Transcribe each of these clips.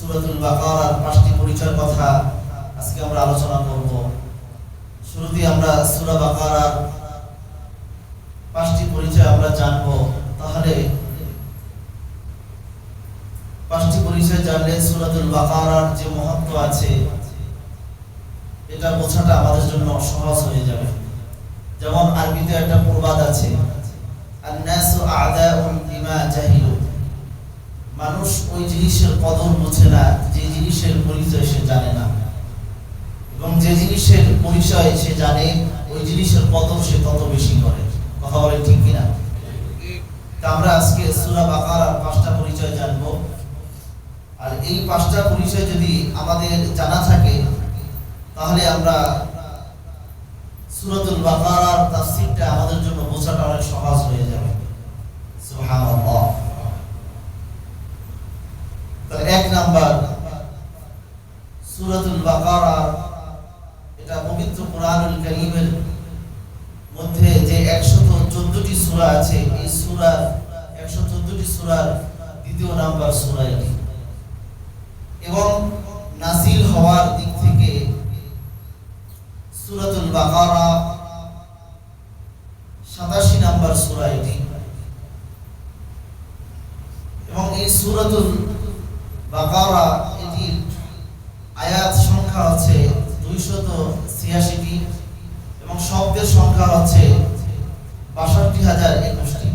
সূরাতুল বাকারার 5টি পরিচয়ের কথা আজকে আমরা আলোচনা করব। শুরুতে আমরা সূরা বাকারার 5টি পরিচয় আমরা জানব। তাহলে 5টি পরিচয় জানলে সূরাতুল বাকারার যে মহত্ব আছে এটা বোঝাটা আমাদের জন্য সহজ হয়ে যাবে। যেমন আরবিতে একটা প্রবাদ আছে, আন-নাসু আ'দাউন বিমা জাহিলু। মানুষ ওই জিনিসের কদর বোঝে না যে জিনিসের পরিচয় সে জানে না, এবং যে জিনিসের পরিচয় সে জানে ওই জিনিসের কদর সে তত বেশি করে। কথা বলেন ঠিক কিনা? তা আমরা আজকে সূরা বাকারার 5টা পরিচয় জানবো। আর এই 5টা পরিচয় যদি আমাদের জানা থাকে তাহলে আমরা সূরাতুল বাকারার তাফসীরটা আমাদের জন্য বোঝাটা অনেক সহজ হয়ে যাবে। সুবহানাল্লাহ। তো 1 নাম্বার, সূরাতুল বাকারা এটা পবিত্র কোরআনুল কারীমের মধ্যে যে 114টি সূরা আছে, এই সূরার 114টি সূরার দ্বিতীয় নাম্বার সূরা এটি, এবং নাযিল হওয়ার দিক থেকে সূরাতুল বাকারা 87 নাম্বার সূরা এটি, এবং এই সূরাতুল বাকারা এটির আয়াত সংখ্যা হচ্ছে 286টি এবং শব্দের সংখ্যা হচ্ছে ৬২,০২১টি,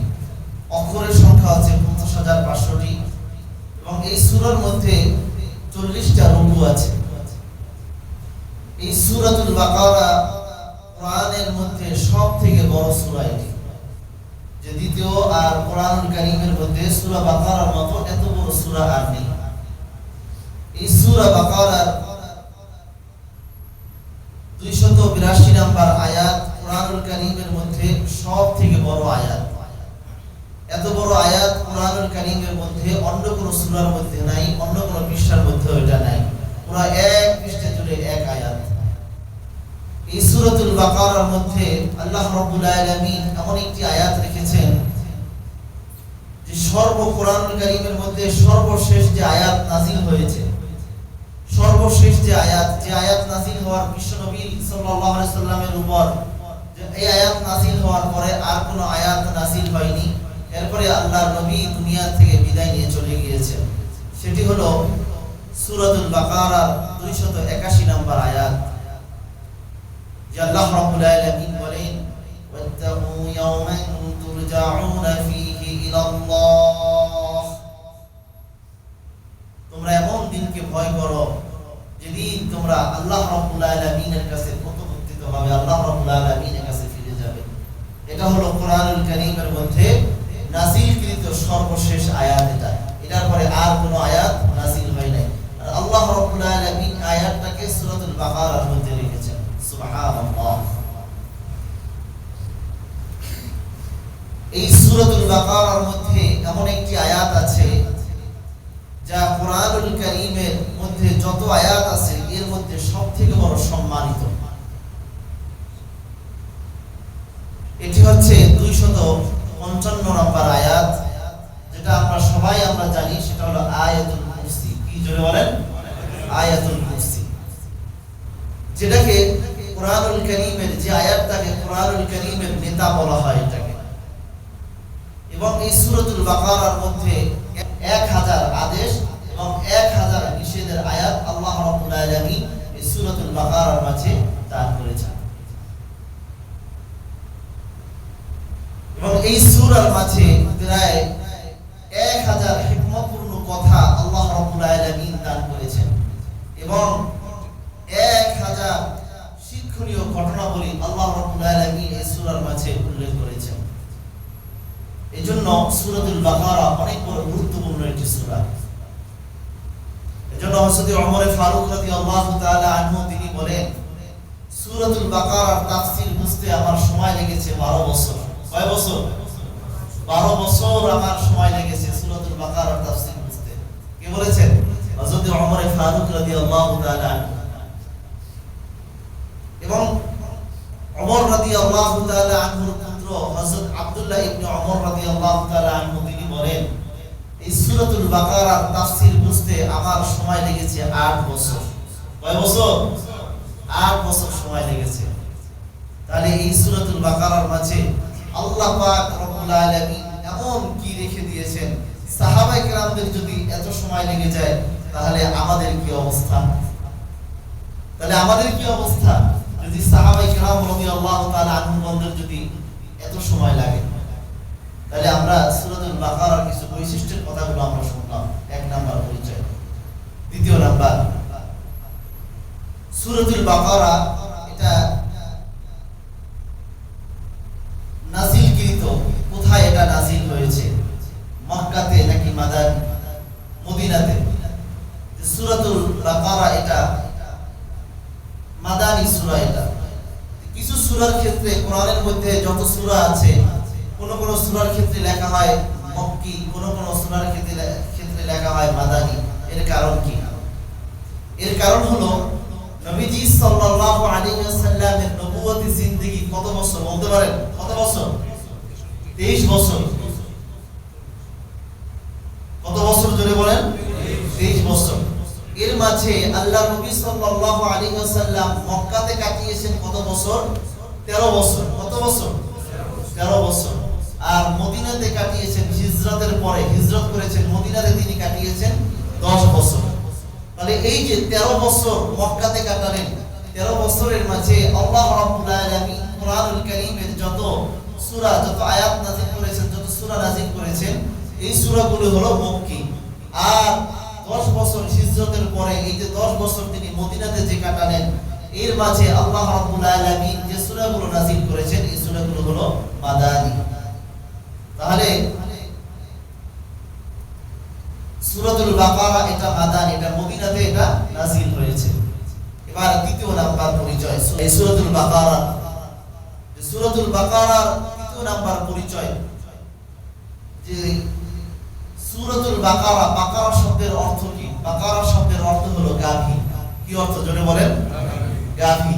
অক্ষরের সংখ্যা হচ্ছে ৫০,৫০০টি, এবং এই সূরার মধ্যে 40টা রুকু আছে। এই সূরাতুল বাকারা কোরআনের মধ্যে সবথেকে বড় সূরা এটি, যে দ্বিতীয় আর কোরআনুল কারীমের মধ্যে সূরা বাকারার মতো এত বড় সূরা আর নেই। এই সূরা বাকারার 282 নাম্বার আয়াত কোরআনুল কারীমের মধ্যে সবথেকে বড় আয়াত। এত বড় আয়াত কোরআনুল কারীমের মধ্যে অন্য কোন সূরার মধ্যে নাই, অন্য কোন পৃষ্ঠার মধ্যে এটা নাই। পুরো এক পৃষ্ঠা জুড়ে এক আয়াত। এই সূরাতুল বাকারার মধ্যে আল্লাহ রাব্বুল আলামিন এমন একটি আয়াত রেখেছেন যে কোরআনুল কারীমের মধ্যে সর্বশেষ যে আয়াত নাযিল হয়েছে, সর্বশেষ যে আয়াত নাযিল হওয়ার বিশ্বনবী সাল্লাল্লাহু আলাইহি সাল্লামের উপর যে এই আয়াত নাযিল হওয়ার পরে আর কোনো আয়াত নাযিল হয়নি, এরপরে আল্লাহর নবী দুনিয়া থেকে বিদায় নিয়ে চলে গিয়েছেন, সেটি হলো সূরাতুল বাকারার 281 নাম্বার আয়াত, যে আল্লাহ রাব্বুল আলামিন বলেন, ওয়াত্তাকু ইয়াওমান তুরজাউনা ফীহি ইলাল্লাহ। তোমরা এমন দিনকে ভয় করো যেদিন তোমরা আল্লাহ রাব্বুল আলামিনের কাছে প্রত্যাবর্তিত হবে, আল্লাহ রাব্বুল আলামিনের কাছে ফিরে যাবে। এটা হলো কোরআনুল কারীমের মধ্যে নাযিলকৃত সর্বশেষ আয়াত। এটার পরে আর কোনো আয়াত নাযিল হয় নাই। আর আল্লাহ রাব্বুল আলামিন আয়াতটাকে সূরাতুল বাকারার মধ্যে রেখেছেন। সুবহানাল্লাহ। এই সূরাতুল বাকারার মধ্যে এমন একটি আয়াত আছে যা কোরআনুল কারীমের মধ্যে যত আয়াত আছে এর মধ্যে সবথেকে বড় সম্মানিত। এটি হচ্ছে 255 নম্বর আয়াত, যেটা আমরা সবাই জানি, সেটা হলো আয়াতুল কুরসি। কি জোরে বলেন? আয়াতুল কুরসি, যেটাকে কোরআনুল কারীমের যে আয়াতটাকে কোরআনুল কারীমের নেতা বলা হয় এটাকে। এবং এই সূরাতুল বাকারার মধ্যে 1000 আদেশ এবং 1000 নিষেধের আয়াত আল্লাহ রাব্বুল আলামিন এই সূরাতুল বাকারার মাঝে দান করেছেন। এবং এই সূরার মাঝে প্রায় 1000 হিকমতপূর্ণ কথা আল্লাহ রাব্বুল আলামিন দান করেছেন, এবং 1000 শিক্ষণীয় ঘটনাবলী আল্লাহ রাব্বুল আলামিন এই সূরার মাঝে উল্লেখ করেছেন। এজন্য সূরাতুল বাকারা অনেক বড় গুরুত্বপূর্ণ একটি সূরা। এজন্য হযরত ওমর ফারুক রাদিয়াল্লাহু তাআলা আনহু তিনি বলেন, সূরাতুল বাকারার তাফসীর বুঝতে আমার সময় লেগেছে 12 বছর। কয় বছর? 12 বছর আমার সময় লেগেছে সূরাতুল বাকারার তাফসীর বুঝতে। কে বলেছেন? হযরত ওমর ফারুক রাদিয়াল্লাহু তাআলা। এবং ওমর রাদিয়াল্লাহু তাআলা আনহুর পুত্র হযরত আব্দুল্লাহ ইবনে ওমর রাদিয়াল্লাহু তাআলা আনহু তিনি বলেন, এই সূরাতুল বাকারার তাফসীর বুঝতে বুঝতে আমার সময় লেগেছে 8 বছর। কয় বছর? 8 বছর সময় লেগেছে। তাহলে এই সূরাতুল বাকারার মাঝে আল্লাহ পাক রব্বুল আলামিন এমন কি রেখে দিয়েছেন, সাহাবায়ে কেরামদের যদি এত সময় লেগে যায় তাহলে আমাদের কি অবস্থা? যদি সাহাবায়ে কেরাম রাদিয়াল্লাহু তাআলা আনহুদের যদি এত সময় লাগে, তাহলে আমরা সূরাতুল বাকারার কিছু বৈশিষ্ট্যের কথাগুলো আমরা শুনলাম। 1 নাম্বার পরিচয়। দ্বিতীয় নাম্বার, সূরাতুল বাকারা এটা নাজিলকৃত, কোথায় এটা নাজিল হয়েছে? মক্কাতে নাকি মদিনাতে? সূরাতুল বাকারা এটা মাদানী সূরা। এটা কিছু সূরার ক্ষেত্রে কোরআনের মধ্যে যত সূরা আছে, কোন কোন সূরার ক্ষেত্রে লেখা হয় মক্কি, কোন কোন সূরার ক্ষেত্রে লেখা হয় মাদানী। এর কারণ কি? এর কারণ হলো নবীজি সাল্লাল্লাহু আলাইহি ওয়াসাল্লামের নবুয়তি জিন্দেগি কত বছর বলতে পারেন? কত বছর? 23 বছর। কত বছর জোরে বলেন? 23 বছর। এর মাঝে আল্লাহ নবী সাল্লাল্লাহু আলাইহি ওয়াসাল্লাম মক্কাতে কাটিয়েছেন কত বছর? 13 বছর। কত বছর? 13 বছর। আর মদিনাতে কাটিয়েছেন হিজরতের পরে, হিজরত করেছেন মদিনাতে, তিনি কাটিয়েছেন 10 বছর। তাহলে এই যে 13 বছর মক্কাতে কাটালেন, 13 বছরের মাঝে আল্লাহ রাব্বুল আলামিন কোরআনুল কারীমের যত সূরা, যত আয়াত নাযিল করেছেন, যত সূরা নাযিল করেছেন, এই সূরাগুলো হলো মক্কি। আর 10 বছর হিজরতের পরে এই যে 10 বছর তিনি মদিনাতে যে কাটালেন, এর মাঝে আল্লাহ রাব্বুল আলামিন যে সূরাগুলো নাযিল করেছেন, এই সূরাগুলো হলো মাদানী। তাহলে সূরাতুল বাকারা এটা মাদানী, এটা মদিনাতে এটা নাযিল হয়েছে। এবার দ্বিতীয় নাম্বার পরিচয়, এই সূরাতুল বাকারা, সূরাতুল বাকারার দ্বিতীয় নাম্বার পরিচয় যে সূরাতুল বাকারা, বাকারা শব্দের অর্থ কি? বাকারা শব্দের অর্থ হলো গাভী। কি অর্থ জোরে বলেন? গাভী।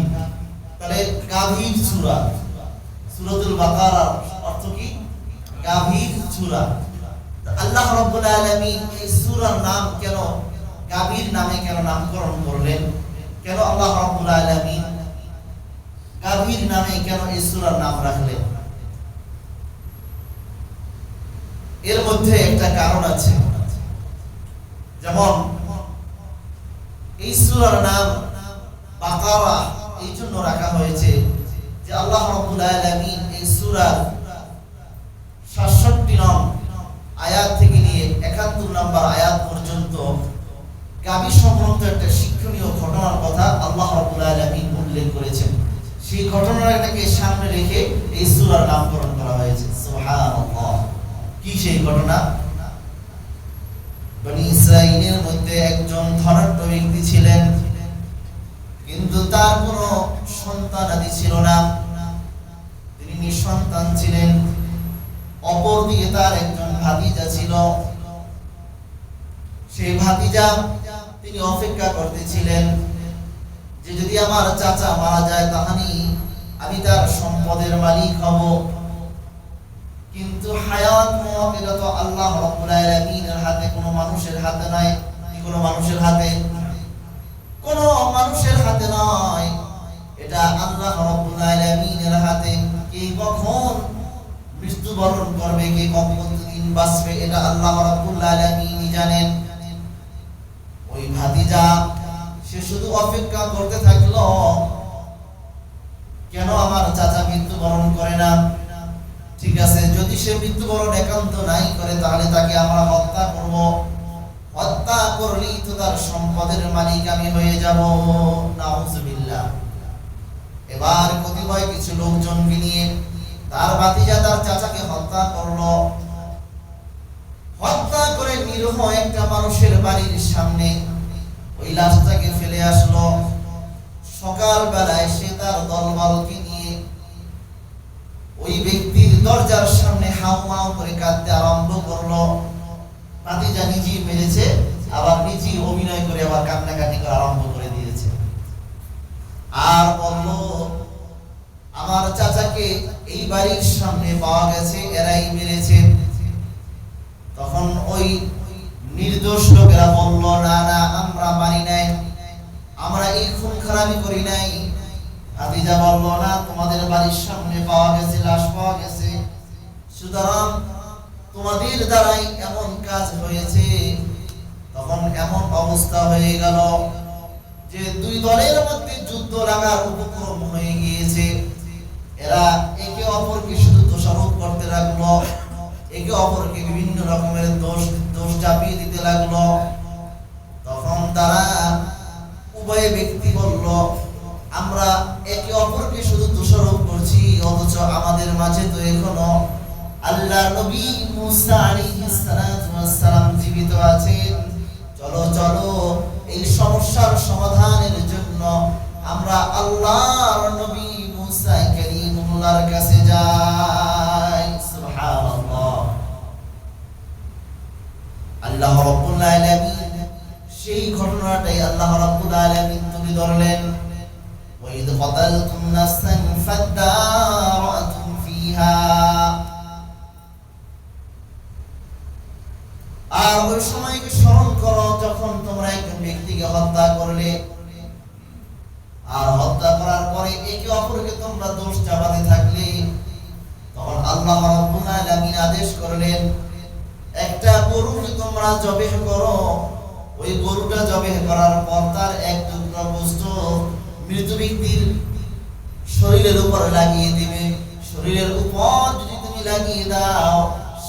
তাহলে গাভীর সূরা, সূরাতুল বাকারার অর্থ কি? গাভীর সূরা। আল্লাহ রাব্বুল আলামিন এই সূরার নাম কেন গাভীর নামে কেন নামকরণ করলেন? কেন আল্লাহ রাব্বুল আলামিন গাভীর নামে কেন এই সূরার নাম রাখলেন? এর মধ্যে একটা কারণ আছে। যেমন এই সূরার নাম বাকারা এই জন্য রাখা হয়েছে যে আল্লাহ রাব্বুল আলামিন এই সূরার ৬৭ নং আয়াত থেকে নিয়ে ৭১ নম্বর আয়াত পর্যন্ত গাভী সংক্রান্ত একটা শিক্ষণীয় ঘটনার কথা আল্লাহ রাব্বুল আলামিন উল্লেখ করেছেন। সেই ঘটনাটাকে সামনে রেখে এই সূরার নামকরণ করা হয়েছে। সুবহানাল্লাহ। কি সেই ঘটনা? বনি ইসরাঈলের মধ্যে একজন ধনাঢ্য ব্যক্তি ছিলেন, কিন্তু তার কোনো সন্তানাদি ছিল না, তিনি নিঃসন্তান ছিলেন। অপরদিকে তার একজন ভাতিজা ছিল। সেই ভাতিজা তিনি অপেক্ষা করতেছিলেন যে যদি আমার চাচা মারা যায় তাহলে আমি তার সম্পদের মালিক হব। কিন্তু হায়াত মওত এটা তো আল্লাহ রাব্বুল আলামিনের হাতে, কোনো মানুষের হাতে নাই। কোনো মানুষের হাতে, কোনো মানুষের হাতে নয়, এটা আল্লাহ রাব্বুল আলামিনের হাতে। কে কখন মৃত্যুবরণ করবে, কে কখন দিন বাঁচবে, এটা আল্লাহ রাব্বুল আলামিনই জানেন। ওই ভাতিজা সে শুধু অপেক্ষা করতে থাকলো, কেন আমার চাচা মৃত্যুবরণ করে না? ঠিক আছে, যদি সে মৃত্যুবরণ একান্ত নাই করে তাহলে তাকে আমরা হত্যা করব। হত্যা করলেই তো তার সম্পদের মালিক আমি হয়ে যাব। নাউজুবিল্লাহ। এবার কতিপয় কিছু লোকজনকে নিয়ে তার ভাতিজা তার চাচাকে হত্যা করলো। হত্যা করে নিরীহ একটা মানুষের বাড়ির সামনে ওই লাশটাকে ফেলে আসলো। সকাল বেলায় সে তার দলবলকে নিয়ে ওই ব্যক্তির দরজার সামনে হাউমাউ করে কাঁদতে আরম্ভ করলো। ভাতিজা নিজেই মেরেছে, আবার নিজেই অভিনয় করে আবার কান্নাকাটি করা আরম্ভ করে দিয়েছে। আর বলল, আমার চাচাকে এই বাড়ির সামনে পাওয়া গেছে, এরাই মেরেছে। তখন ওই নির্দোষ লোকেরা বলল, না না, আমরা মানি নাই, আমরা এই খুন খারাপি করি নাই। খাদিজা বলল, না, তোমাদের বাড়ির সামনে পাওয়া গেছে, লাশ পাওয়া গেছে, সুতরাং তোমাদের দ্বারাই এমন কাজ হয়েছে। তখন এমন অবস্থা হয়ে গেল যে দুই দলের মধ্যে যুদ্ধ লাগার উপক্রম হয়ে গিয়েছে। এরা একে অপরকে শুধু দোষারোপ করতে লাগলো, একে অপরকে বিভিন্ন রকমের দোষ চাপিয়ে দিতে লাগলো। তখন তারা উভয় ব্যক্তি বলল, আমরা একে অপরকে শুধু দোষারোপ করছি, অথচ আমাদের মাঝে তো এখনো আল্লাহর নবী মুসা আলাইহিস সালাম জীবিত আছেন। চলো চলো, এই সমস্যার সমাধানের জন্য আমরা আল্লাহর নবী মুসা কালিমুল্লাহর কাছে যাই। সুবহানাল্লাহ। আল্লাহ রাব্বুল আলামিন সেই ঘটনাটাই আল্লাহ রাব্বুল আলামিন তুলে ধরলেন। ওয়া ইদ ক্বাতালতুম নাফসান ফাদারাতুম ফিহা। আর ওই সময়কে স্মরণ করো যখন তোমরা একজন ব্যক্তিকে হত্যা করলে, আর হত্যা করার পরে একে অপরকে তোমরা দোষ চাপাতে থাকলে। তখন আল্লাহ রাব্বুল আলামিন আদেশ করলেন, একটা গরুকে তোমরা জবেহ করো। ওই গরুটা জবেহ করার পর তার এক টুকরা গোশত মৃত ব্যক্তির শরীরের উপর লাগিয়ে দিবে। শরীরের উপর যদি তুমি লাগিয়ে দাও,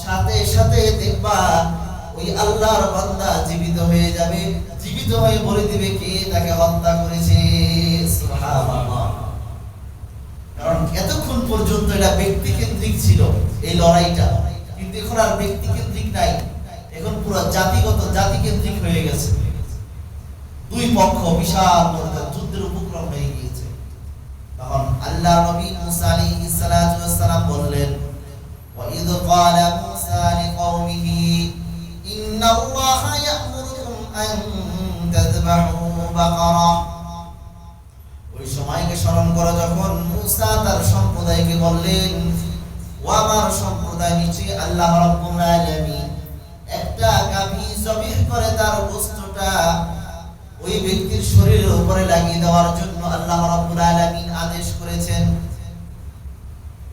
সাথে সাথে দেখবা ওই আল্লাহর বান্দা জীবিত হয়ে যাবে। জীবিত হয়ে বলে দিবে কে তাকে হত্যা করেছে। সুবহানাল্লাহ। কারণ এতক্ষণ পর্যন্ত এটা ব্যক্তি কেন্দ্রিক ছিল এই লড়াইটা, কিন্তু এখন আর ব্যক্তি কেন্দ্রিক নাই, এখন পুরো জাতি কেন্দ্রিক হয়ে গেছে। দুই পক্ষ বিশাল যুদ্ধের উপক্রম হয়ে গিয়েছে। তখন আল্লাহর নবী মুসা আলাইহিস সালাম বললেন, ওয়া ইয ক্বালা মুসা লিকওমিহি ইন্নাল্লাহা ইয়া'মুরুকুম আন তাযবাহু বাকারা। ওই সময়কে স্মরণ করো যখন মুসা তার সম্প্রদায়কে বললেন, ও আমার সম্প্রদায়, নিশ্চয়ই আল্লাহ রাব্বুল আলামিন একটা গাভী জবেহ করে তার গোশতটা ওই ব্যক্তির শরীরের উপরে লাগিয়ে দেওয়ার জন্য আল্লাহ রাব্বুল আলামিন আদেশ করেছেন।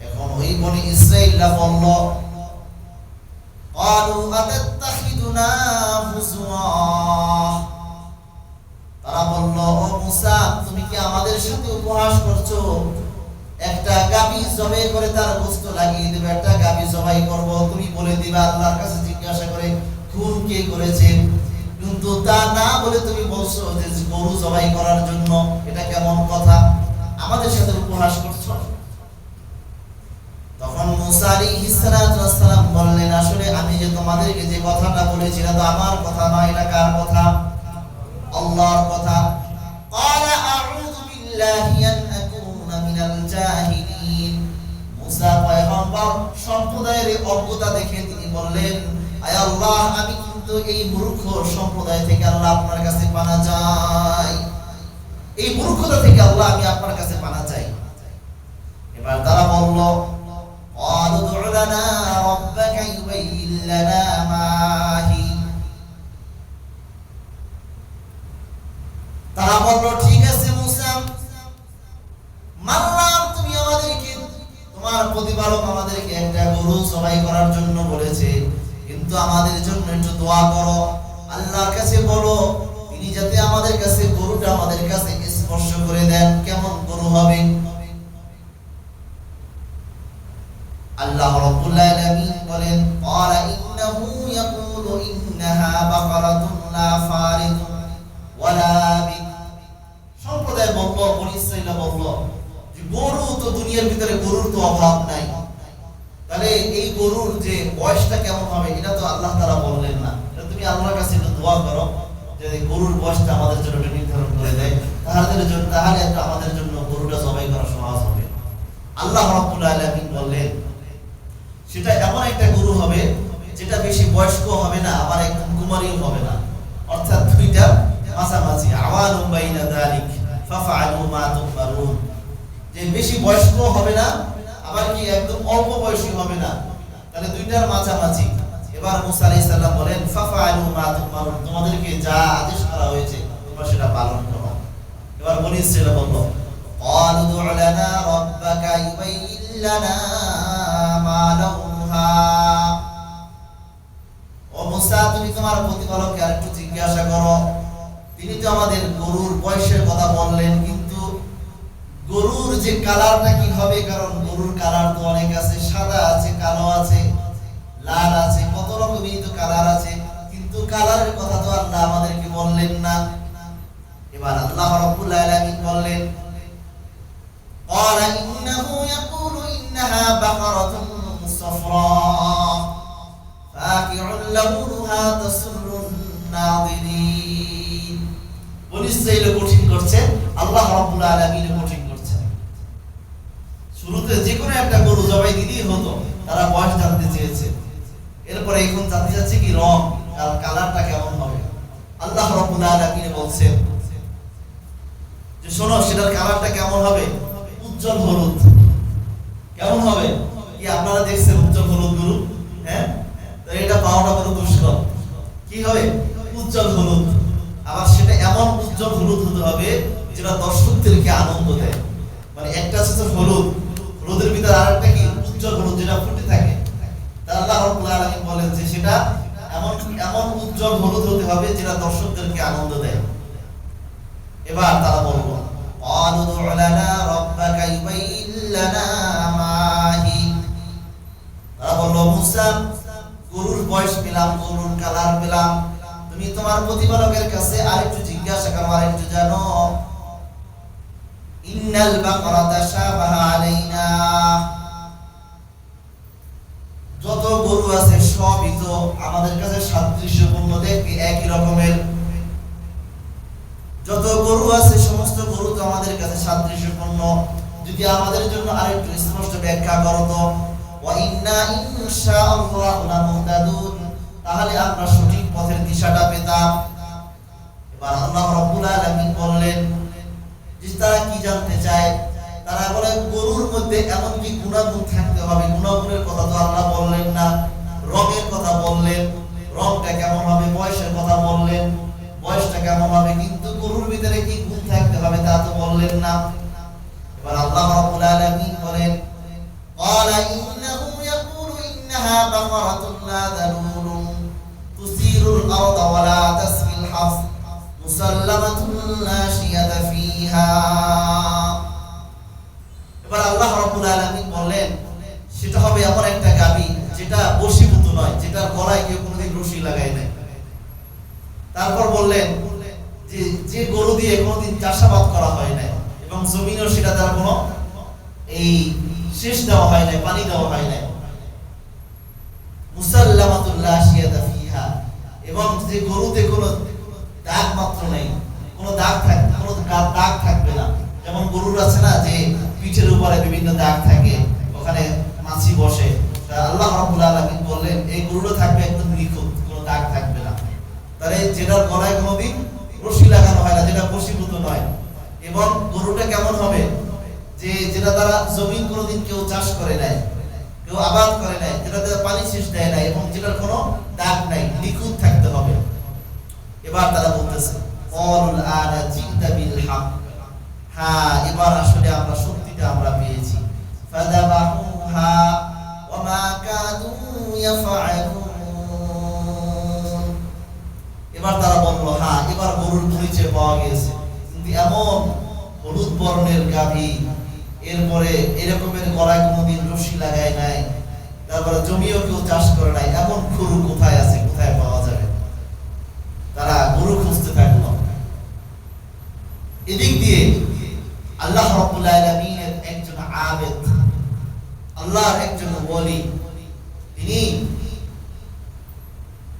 এখন ওই বনি ইসরাঈলরা বলল, ক্বালু আতাত্তাখিদুনা হুজওয়া। তারা বলল, ও মুসা, তুমি কি আমাদের সাথে উপহাস করছো? একটা গাভী জবাই করে তার গোশত লাগিয়ে দেবে, একটা গাভী জবাই করব, তুমি বলে দিবা আল্লাহর কাছে জিজ্ঞাসা করে খুন কে করেছে, কিন্তু তা না বলে তুমি বলছো যে গরু জবাই করার জন্য। এটা কেমন কথা? আমাদের সাথে উপহাস করছো। তখন মুসা আলাইহিস সালাম বললেন, আসলে আমি যে তোমাদেরকে যে কথাটা বলেছি এটা তো আমার কথা নয়, এটা কার কথা? আল্লাহর কথা। ক্বালা আউযু বিল্লাহি আন আকুনা মিনাল জাহিলিন। মুসা পয়গম্বর সম্প্রদায়ের অজ্ঞতা দেখে তিনি বললেন, আয় আল্লাহ, আমি কিন্তু এই মূর্খ সম্প্রদায় থেকে আল্লাহ আপনার কাছে পানা চাই, এই মূর্খতা থেকে আল্লাহ আমি আপনার কাছে পানা চাই। এবার তারা বলল, ক্বালু দু'ু লানা রাব্বাকা ইউবাইয়িন লানা মা হি। তারা বলল, ঠিক আছে মুসা, মানলাম তুমি আমাদেরকে, তোমার প্রতিপালক আমাদেরকে একটা গরু জবাই করার জন্য বলেছে, কিন্তু আমাদের জন্য একটু দোয়া করো, আল্লাহর কাছে বলো তিনি যাতে আমাদের কাছে গরুটা আমাদের কাছে স্পর্শ করে দেন। কেমন গরু হবে? আল্লাহ রাব্বুল আলামিন বলেন, ক্বালা ইন্নাহু ইয়াকুলু ইন্নাহা বাকারাতুন লা ফারিদুন ওয়ালা বিক। সম্প্রদায় বলল, বনি ইসরাঈল বলল যে গরু তো দুনিয়ার ভিতরে গরুর তো অভাব নাই, তাহলে এই গরুর যে বয়সটা কেমন হবে এটা তো আল্লাহ তাআলা বললেন না। তুমি আল্লাহর কাছে একটু দোয়া করো যে গরুর বয়সটা আমাদের জন্য নির্ধারণ করে দেয়, তাহলে আমাদের জন্য গরুটা জবাই করা সহজ হবে। আল্লাহ রাব্বুল আলামিন বললেন, সেটা এমন একটা গরু হবে যেটা বেশি বয়স্ক হবে না, আবার একদম কুমারীও হবে না, অর্থাৎ দুইটা মাঝামাঝি, আওয়ালুম বাইনা যালিক ফাফআলু মা তুমারুন। যে বেশি বয়স্ক হবে না, আবার কি একদম অল্প বয়সী হবে না, তাহলে দুইটার মাঝামাঝি এবার মুসা আলাইহিস সালাম বলেন ফাফআলু মা তুমারুন, তোমাদেরকে যা আদেশ করা হয়েছে তোমরা সেটা পালন করো। এবার বনি ইসরাঈল বলল ক্বালু দু'ু লানা রাব্বাকা ইউবাইয়িন লানা মা লাউহা, ও মুসা তুমি তোমার প্রতিপালককে আরেকটু জিজ্ঞাসা করো, তিনি তো আমাদের গরুর বয়সের কথা বললেন, কিন্তু গরুর যে কালারটা কি হবে, কারণ গরুর কালার তো অনেক আছে, সাদা আছে, কালো আছে, লাল আছে, কত রকমের তো কালার আছে, কিন্তু কালারের কথা তো আল্লাহ আমাদেরকে বললেন না। এবার আল্লাহ রাব্বুল আলামিন বললেন ক্বালা ইন্নাহু ইয়াকুলু ইন্নাহা বাকারাতুন সাফরা ফাকিউন লাউনুহা তাসরুন নাযিরিন। বনি ইসরাঈল কঠিন করছে, আল্লাহ রাব্বুল আলামিন কঠিন করছে। শুরুতে যে কোনো একটা গরু জবাই দিলেই হতো, তারা বয়স জানতে চেয়েছে, এরপরে এখন জানতে চাচ্ছে কি রং, কালারটা কেমন হবে। আল্লাহ রাব্বুল আলামিন বলছেন যে শোনো সেটার কালারটা কেমন হবে, উজ্জ্বল হলুদ। কেমন হবে কি আপনারা দেখছেন উজ্জ্বল হলুদ গরু? হ্যাঁ, তো এটা পাওয়াটা বড় দুষ্কর। কি হবে? উজ্জ্বল হলুদ। আবার সেটা এমন উজ্জ্বল হলুদ হতে হবে যেটা দর্শকদেরকে আনন্দ দেয়। মানে একটা আছে হলুদ, হলুদের ভিতরে আরেকটা কি উজ্জ্বল হলুদ যেটা ফুটে থাকে। তা আল্লাহ রাব্বুল আলামিন বলেন যে সেটা এমন উজ্জ্বল হলুদ হতে হবে যেটা দর্শকদেরকে আনন্দ দেয়। এবার তারা বলবো ক্বালু দু'ু লানা রাব্বাকা ইউবাইয়িন লানা মা হি, তারা বলল মুসা গরুর বয়স পেলাম, গরুর কালার পেলাম, তুমি তোমার প্রতিপালকের কাছে আরেকটু জিজ্ঞাসা করো, আরেকটু জানো। ইন্নাল বাকারাতা শাবাহা আলাইনা, যত গরু আছে সবই তো আমাদের কাছে সাদৃশ্যপূর্ণ, দেখে একই রকমের। যত গরু আছে সমস্ত গরু তো আমাদের কাছে সাদৃশ্যপূর্ণ, যদি আমাদের জন্য আরেকটু স্পষ্ট ব্যাখ্যা করো তো। ওয়া ইন্না ইনশাআল্লাহু লামুহতাদুন, তাহলে আমরা সঠিক পথের দিশাটা পেতাম। এবার আল্লাহ রাব্বুল আলামিন বললেন যে তারা কি জানতে চায়, তারা বলে গরুর মধ্যে এমন কি গুণাগুণ থাকতে হবে। গুণাগুণের কথা তো আল্লাহ বললেন না, রঙের কথা বললেন, রংটা কেমন হবে, বয়সের কথা বললেন, বয়সটা কেমন হবে, কিন্তু গরুর ভিতরে কি গুণ থাকতে হবে তা তো বললেন না। এবার আল্লাহ রাব্বুল আলামিন বলেন ক্বালা ইন্নাহু ইয়াকুলু ইন্নাহা বাকারাতুন লা যালুলুন তুসিরুল আরদা ওয়া লা তাসফিল হাস মুসাল্লামাতুন লা শিয়াতা ফিহা। এবার আল্লাহ রাব্বুল আলামিন বললেন সেটা হবে এমন একটা গাভী যেটা বশীভূত নয়, যেটার গলায় কেউ কোনোদিন রশি লাগায় নাই। তারপর বললেন যে যে গরু দিয়ে কোনোদিন চাষাবাদ করা হয় নাই এবং জমিনেও সেটা তার কোনো এই সেচ দেওয়া হয় নাই, পানি দেওয়া হয় নাই। মুসাল্লামাতুল লা শিয়াতা ফিহা, এবং যে গরুতে কোনো দাগ মাত্র নেই, কোনো দাগ থাকবে না। যেমন গরুর আছে না যে পিঠের উপরে বিভিন্ন দাগ থাকে, ওখানে মাছি বসে, আল্লাহ রাব্বুল আলামিন বললেন এই গরুটা থাকবে একদম নিখুঁত, কোনো দাগ থাকবে না। তাহলে যেটার গলায় কোনোদিন রশি লাগানো হয় না, যেটা বশীভূত নয়। এবং গরুটা কেমন হবে, যে যেটা দ্বারা জমিন কোনোদিন কেউ চাষ করে নাই, কেউ আবাদ করে নাই, যেটা দ্বারা পানি সেচ দেয় নাই, এবং যেটার কোনো দাগ নাই, নিখুঁত থাকতে হবে। এবার তারা বলতেছে ক্বালুল আনা জিতা বিল হক, হ্যাঁ এবার আসলে আমরা সত্যিটা আমরা পেয়েছি। ফাদাবাহুহা ওয়া মা কাদু ইয়াফআলুন, এবার তারা বলল হ্যাঁ এবার গরুর পরিচয় পাওয়া গেছে, কিন্তু এমন হলুদ বর্ণের গাভী, এরপরে এরকমের গলায় কোনোদিন রশি লাগায় নাই, তারপরে জমিও কেউ চাষ করে নাই, এমন গরু কোথায় আছে, কোথায় পাওয়া যাবে? তারা গরু খুঁজতে থাকলো। এদিক দিয়ে আল্লাহ রাব্বুল আলামিনের একজন আবেদ, আল্লাহর একজন ওলি, তিনি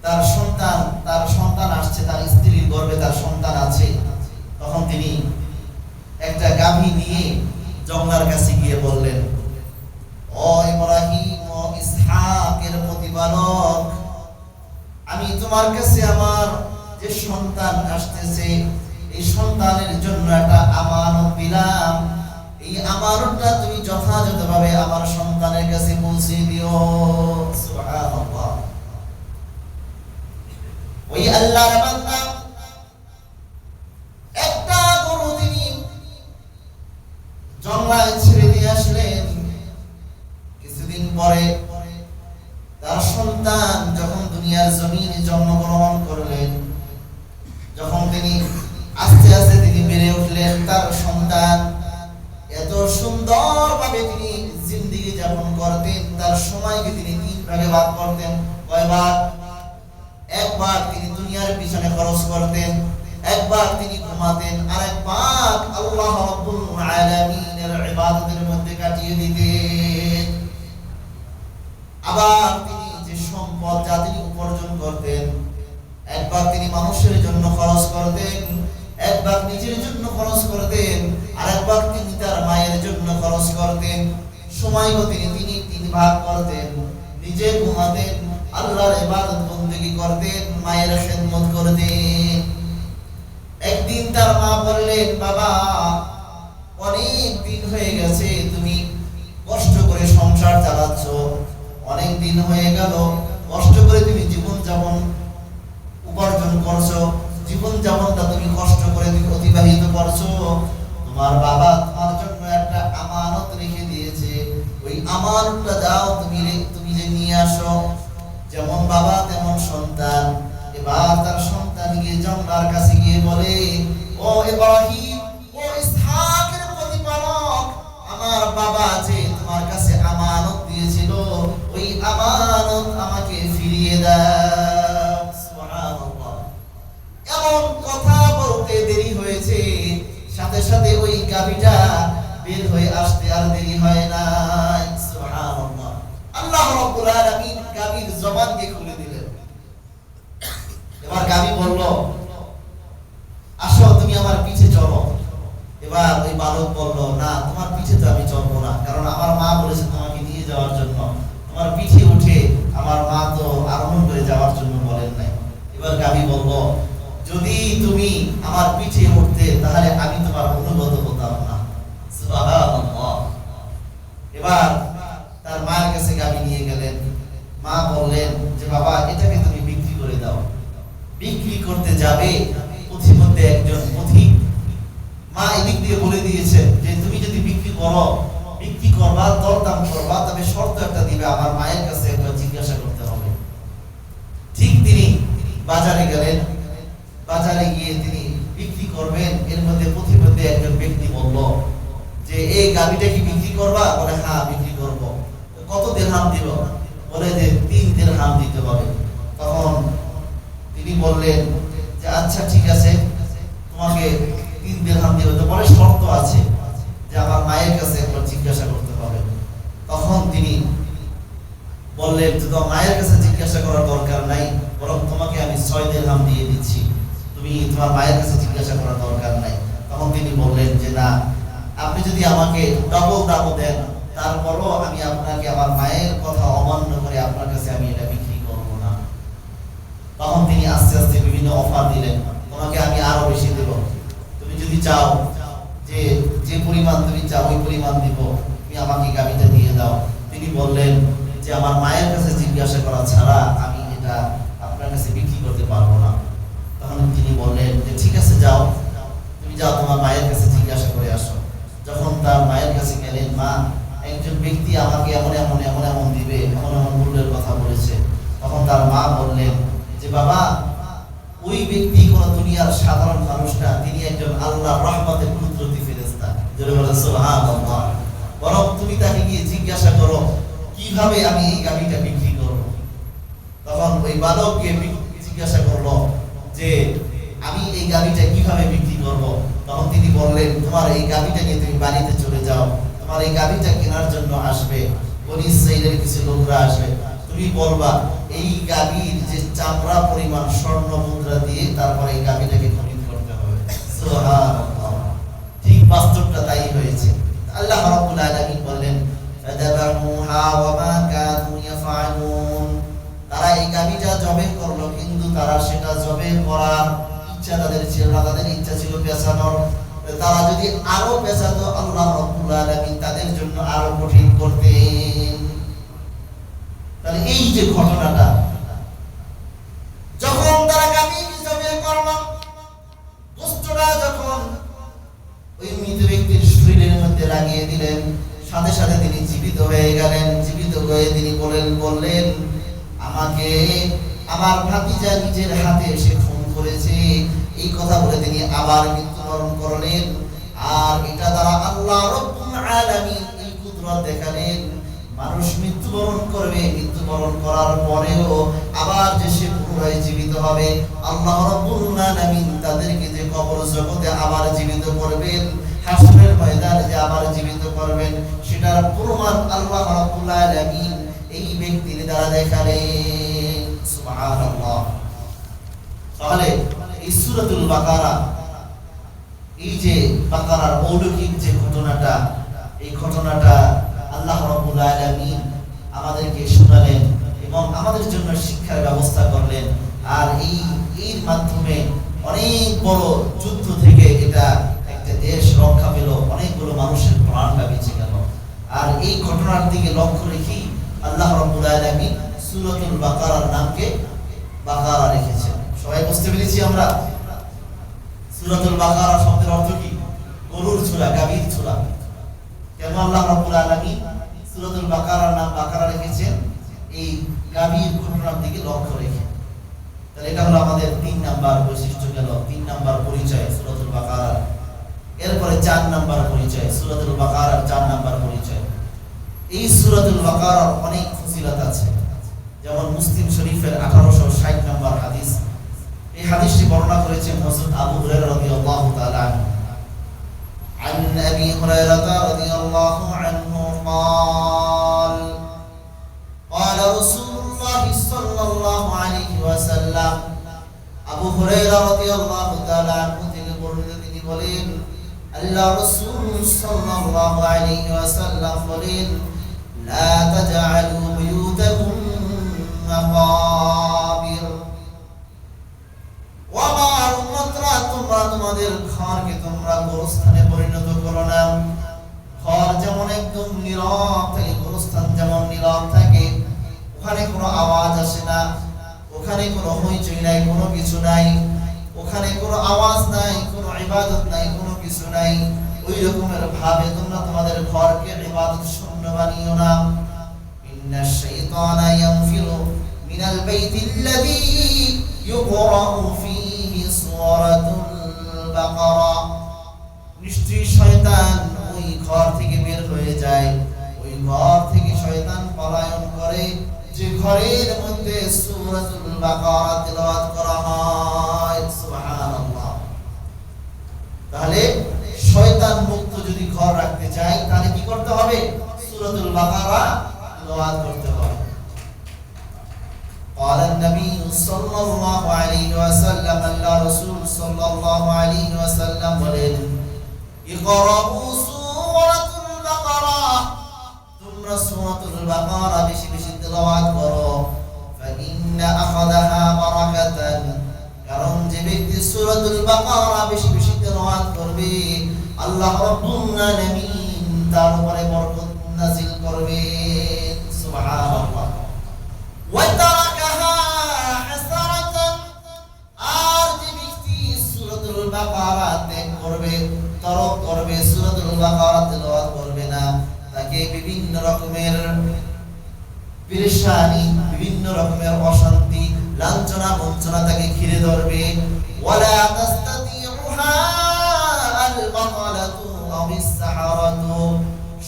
তার সন্তান আসছে, তার স্ত্রীর গর্ভে তার সন্তান আছে, তখন তিনি একটা গাভী নিয়ে জংলার কাছে গিয়ে বললেন ও ইব্রাহিম ও ইসহাকের প্রতিপালক, আমি তোমার কাছে আমার যে সন্তান আসতেছে এই সন্তানের জন্য একটা আমানত দিলাম, এই আমানতটা তুমি যথাযথভাবে আমার সন্তানের কাছে পৌঁছে দিও। সুবহানাল্লাহ। ওই আল্লাহর বান্দা একটা গরু তিনি জঙ্গলায় ছেড়ে দিয়ে আসলেন। কিছুদিন পরে তার সন্তান যখন দুনিয়ার জমিনে জন্মগ্রহণ করলেন, যখন তিনি আস্তে আস্তে তিনি বেড়ে উঠলেন, তার সন্তান এত সুন্দরভাবে তিনি জিন্দেগি যাপন করতেন। তার সময়কে তিনি 3 ভাগে ভাগ করতেন। কয় ভাগ? 1 ভাগ তিনি দুনিয়ার পিছনে খরচ করতেন, 1 ভাগ তিনি ঘুমাতেন, আর 1 ভাগ আল্লাহ রাব্বুল আলামিনের ইবাদতের মধ্যে কাটিয়ে দিতেন। আবার তিনি যে সম্পদ যা তিনি উপার্জন করতেন, 1 ভাগ তিনি মানুষের জন্য খরচ করতেন, 1 ভাগ নিজের জন্য খরচ করতেন, আর 1 ভাগ তিনি তার মায়ের জন্য খরচ করতেন। সময়ও তিনি 3 ভাগ করতেন। নিজে ঘুমাতেন, আল্লাহর ইবাদত বন্দেগী করতেন, মায়ের খেদমত করতেন। একদিন তার মা বললেন, বাবা অনেক দিন হয়ে গেছে তুমি কষ্ট করে সংসার চালাচ্ছ, অনেক দিন হয়ে গেল কষ্ট করে তুমি জীবন যাপন উপার্জন করছো, জীবন যাপনটা তুমি কষ্ট করে তুমি অতিবাহিত করছো। তোমার বাবা তোমার জন্য একটা আমানত রেখে দিয়েছে, ওই আমানতটা দাও, তুমি যে নিয়ে আসো। যেমন বাবা তেমন সন্তান। এবার তার সন্তান গিয়ে জমরার কাছে গিয়ে বলে, ও ইব্রাহিম, ও ইসহাকের প্রতিপালক, আমার বাবা যে তোমার কাছে আমানত দিয়েছিল, ওই আমানত আমাকে ফিরিয়ে দাও। সুবহানাল্লাহ। এমন কথা বলতে দেরি হয়েছে, সাথে সাথে ওই গাভীটা বের হয়ে আসতে আর দেরি হয় না। সুবহানাল্লাহ। আল্লাহ রাব্বুল আলামিন গাভীর জবানকে খুলে দিলেন। এবার গাভী বলল, আসো তুমি আমার পিছে চলো। এবার ওই বালক বলল, না তোমার পিছে তো আমি চলবো না, কারণ আমার মা বলেছে তোমাকে নিয়ে যাওয়ার জন্য। তোমার পিঠে উঠে আমার মা তো আরোহণ করে যাওয়ার জন্য বলেন নাই। এবার গাভী বলল, যদি তুমি আমার পিঠে উঠতে তাহলে আমি তোমার অনুগত হতাম না। সুবহানাল্লাহ। এবার তার মায়ের কাছে গাভী নিয়ে গেলেন। মা বললেন যে বাবা এটাকে তুমি বিক্রি করে দাও। বিক্রি করতে যাবে, পথিমধ্যে একজন পথিক, মা এদিক দিয়ে বলে দিয়েছে যে তুমি যদি বিক্রি করো, বিক্রি করবা, দরদাম করবা, তবে শর্ত একটা দিবে, আমার মায়ের কাছে একবার জিজ্ঞাসা করতে হবে। ঠিক তিনি বাজারে গেলেন। বাজারে গিয়ে তিনি বিক্রি করবেন, এর মধ্যে পথিমধ্যে একজন ব্যক্তি বলল যে এই গাভীটা কি বিক্রি করবা? বলে হ্যাঁ বিক্রি করব। কত দিরহাম দিব? বলে যে 3 দিরহাম দিতে হবে। তখন তিনি বললেন যে আচ্ছা ঠিক আছে, তোমাকে 3 দিরহাম দিব। তো বলে শর্ত আছে যে আমার মায়ের কাছে একবার জিজ্ঞাসা করতে হবে। তখন তিনি বললেন যে তোমার মায়ের কাছে জিজ্ঞাসা করার দরকার নাই, বরং তোমাকে আমি 6 দিরহাম দিয়ে দিচ্ছি, তুমি তোমার মায়ের কাছে জিজ্ঞাসা করার দরকার নাই। তখন তিনি বললেন যে না, আপনি যদি আমাকে ডবল দামও দেন, তারপরও আমি আপনাকে আমার মায়ের কথা অমান্য করে আপনার কাছে আমি এটা বিক্রি করব না। তখন তিনি আস্তে আস্তে বিভিন্ন অফার দিলেন, তোমাকে আমি আরো বেশি দেব, তুমি যদি চাও যে যে পরিমাণ তুমি চাও ওই পরিমাণ দিব, তুমি আমাকে গাভীটা দিয়ে দাও। তিনি বললেন যে আমার মায়ের কাছে জিজ্ঞাসা করা ছাড়া আমি এটা আপনার কাছে বিক্রি করতে পারবো না। তখন তিনি বললেন যে ঠিক আছে যাও, তুমি যাও তোমার মায়ের কাছে জিজ্ঞাসা করে আসো। যখন তার মায়ের কাছে গেলেন, মা একজন ব্যক্তি আমাকে এমন এমন এমন এমন দিবে, এমন এমন মূল্যের কথা বলেছে। তখন তার মা বললেন যে বাবা ওই ব্যক্তি কোন দুনিয়ার সাধারণ মানুষ না, তিনি একজন আল্লাহর রহমতের কুদরতি ফেরেশতা। জোরে বলেন সুবহানাল্লাহ। বরং তুমি তাকে গিয়ে জিজ্ঞাসা করো কিভাবে আমি এই গাভীটা বিক্রি করব। তখন ওই বালককে জিজ্ঞাসা করলো যে আমি এই গাভীটা কিভাবে বিক্রি করব। তখন তিনি বললেন তোমার এই গাভীটা নিয়ে তুমি বাড়িতে চলে যাও, তোমার এই গাভীটা কেনার জন্য আসবে বনি ইসরাইলের কিছু লোকরা আসবে, তুমি বলবা এই গাভীর যে চামড়া পরিমাণ স্বর্ণ মুদ্রা দিয়ে তারপরে এই গাভীটাকে খরিদ করতে হবে। সুবহানাল্লাহ। ঠিক বাস্তবটা তাই হয়েছে। আল্লাহ রাব্বুল আলামিন বললেন ফাদাবাহুহা ওয়া মা কানু ইয়াফআলুন, তারা এই গাভীটা জবাই করলো, কিন্তু তারা সেটা জবাই করার ইচ্ছা তাদের ছিল না, তাদের ইচ্ছা ছিল পেছানোর। তারা যদি আরো পেছাতো আল্লাহ রাব্বুল আলামিন তাদের জন্য আরো কঠিন করতেন। তাহলে এই যে ঘটনাটা, যখন তারা মাটিতে লাগিয়ে দিলেন, সাথে সাথে তিনি জীবিত হয়ে গেলেন। জীবিত হয়ে তিনি বললেন, আমাকে আমার ভাতিজা নিজের হাতে এসে খুন করেছে। এই কথা বলে তিনি আবার মৃত্যুবরণ করলেন। আর এটা দ্বারা আল্লাহ রাব্বুল আলামিন এই কুদরত দেখালেন, মানুষ মৃত্যুবরণ করবে, মৃত্যুবরণ করার পরেও আবার যে সে পুনরায় জীবিত হবে। আল্লাহ রাব্বুল আলামিন তাদেরকে যে কবর জগতে আবার জীবিত করবেন, হাসরের ময়দানে যে আবার জীবিত করবেন, সেটার প্রমাণ আল্লাহ রাব্বুল আলামিন এই ব্যক্তির দ্বারা দেখালেন। সুবহানাল্লাহ। তাহলে এই সূরাতুল বাকারা, এই যে বাকারার অলৌকিক যে ঘটনাটা, এই ঘটনাটা আল্লাহ রাব্বুল আলামিন আমাদেরকে শোনালেন এবং আমাদের জন্য শিক্ষার ব্যবস্থা করলেন। আর এর মাধ্যমে অনেক বড় যুদ্ধ থেকে এটা একটা দেশ রক্ষা পেল, অনেকগুলো মানুষের প্রাণটা বেঁচে গেল। আর এই ঘটনার দিকে লক্ষ্য রেখেই আল্লাহ রাব্বুল আলামিন সূরাতুল বাকারার নামকে বাকারা রেখেছেন। সবাই বুঝতে পেরেছি আমরা? সূরাতুল বাকারা শব্দের অর্থ কি? গরুর ছোরা, গাভীর ছোরা। কেন আল্লাহ রাব্বুল আলামিন সূরাতুল বাকারার নাম বাকারা রেখেছেন? এই গাভীর ঘটনার দিকে লক্ষ্য রেখে। তাহলে এটা হলো আমাদের 3 নাম্বার বৈশিষ্ট্য গেল, 3 নাম্বার পরিচয় সূরাতুল বাকারা। এরপরে 4 নাম্বার পরিচয়, সূরাতুল বাকারার 4 নাম্বার পরিচয়। এই সূরাতুল বাকারার অনেক ফজিলত আছে। যেমন মুসলিম শরীফের 1860 নাম্বার হাদিস। এই হাদিসটি বর্ণনা করেছেন হযরত আবু হুরায়রা রাদিয়াল্লাহু তাআলা আনহু। عن أبي هريرة رضي الله عنه قال قال رسول الله صلى الله عليه وسلم আবু হুরায়রা রাদিয়াল্লাহু তাআলা আনহু থেকে বর্ণিত, তিনি বলেন, আল্লাহ রাসূল সাল্লাল্লাহু আলাইহি ওয়াসাল্লাম বলেন, লা তাজআলু বুয়ুতাকুম মাকাবির। ও আমার উম্মতরা, তোমরা তোমাদের ঘরকে তোমরা গোরস্থানে পরিণত করো না। ঘর যেমন একদম নীরব থাকে, গোরস্থান যেমন নীরব থাকে, ওখানে কোনো আওয়াজ আসে না, ওখানে কোনো হইচই নাই, কোনো কিছু নাই, ওখানে কোনো আওয়াজ নাই, কোনো ইবাদত নাই, কোনো কিছু নাই, ওই রকমের ভাবে তোমরা তোমাদের ঘরকে ইবাদত শূন্য বানিও না। ইন্নাশ শাইতানা ইয়ানফিরু মিনাল বাইতিল্লাযী ইউকরাউ ফীহি সূরাতুল বাকারা। নিশ্চয়ই শয়তান ওই ঘর থেকে বের হয়ে যায়, ওই ঘর থেকে শয়তান পলায়ন করে যে ঘরের মধ্যে সূরাতুল বাকারা তেলাওয়াত করা হয়। সুবহানাল্লাহ। তাহলে শয়তান মুক্ত যদি ঘর রাখতে চাই, তাহলে কি করতে হবে? সূরাতুল বাকারা তেলাওয়াত করতে হবে। قال النبي صلى الله عليه وسلم الله رسول صلى الله عليه وسلم বলেন, اقرأوا سورة البقرة, তোমরা সূরাতুল বাকারা বেশি বেশি তেলাওয়াত করো। فإن أخذها بركة, কারণ যে ব্যক্তি সূরাতুল বাকারা বেশি বেশি তেলাওয়াত করবে, আল্লাহ রাব্বুল আলামিন তার উপরে বরকত নাযিল করবেন। সুবহানাল্লাহ। ওয়া তারাকাহা হাসারাতান, আর যে ব্যক্তি সূরাতুল বাকারা ত্যাগ করবে, তরক করবে, সূরাতুল বাকারা তেলাওয়াত করবে না, তাকে বিভিন্ন রকমের পেরেশানি, বিভিন্ন রকমের অশান্তি, লাঞ্ছনা বঞ্চনা তাকে ঘিরে ধরবে। ওয়ালা তাস্তাতিউহা আল বাতালাতু আবিস সাহারাতু,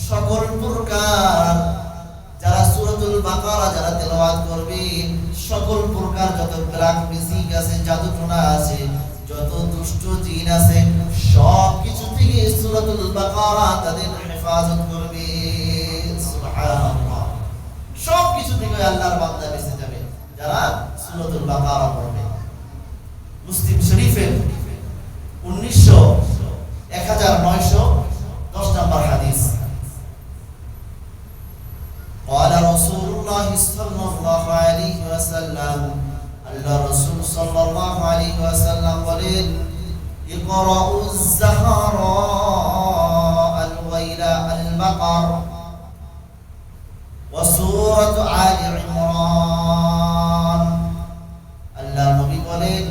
সকল প্রকার যারা সূরাতুল বাকারা যারা তেলাওয়াত করবে, সকল প্রকার যত ব্ল্যাক ম্যাজিক আছে, জাদুটোনা আছে, যত দুষ্ট জিন আছে, সব কিছু থেকে সূরাতুল বাকারা তাদের হেফাজত করবে। সুবহানাল্লাহ। সব কিছু থেকে আল্লাহর বান্দা বেঁচে যাবে যারা সূরাতুল বাকারা পড়বে। মুসলিম শরীফের 1910 নম্বর হাদিস। قال رسول الله صلى الله عليه وسلم, আল্লাহ রাসূল সাল্লাল্লাহু আলাইহি ওয়াসাল্লাম বলেন, ইকরাউ الزهراء الويل البقر وسورة آل عمران। আল্লাহ নবী বলেন,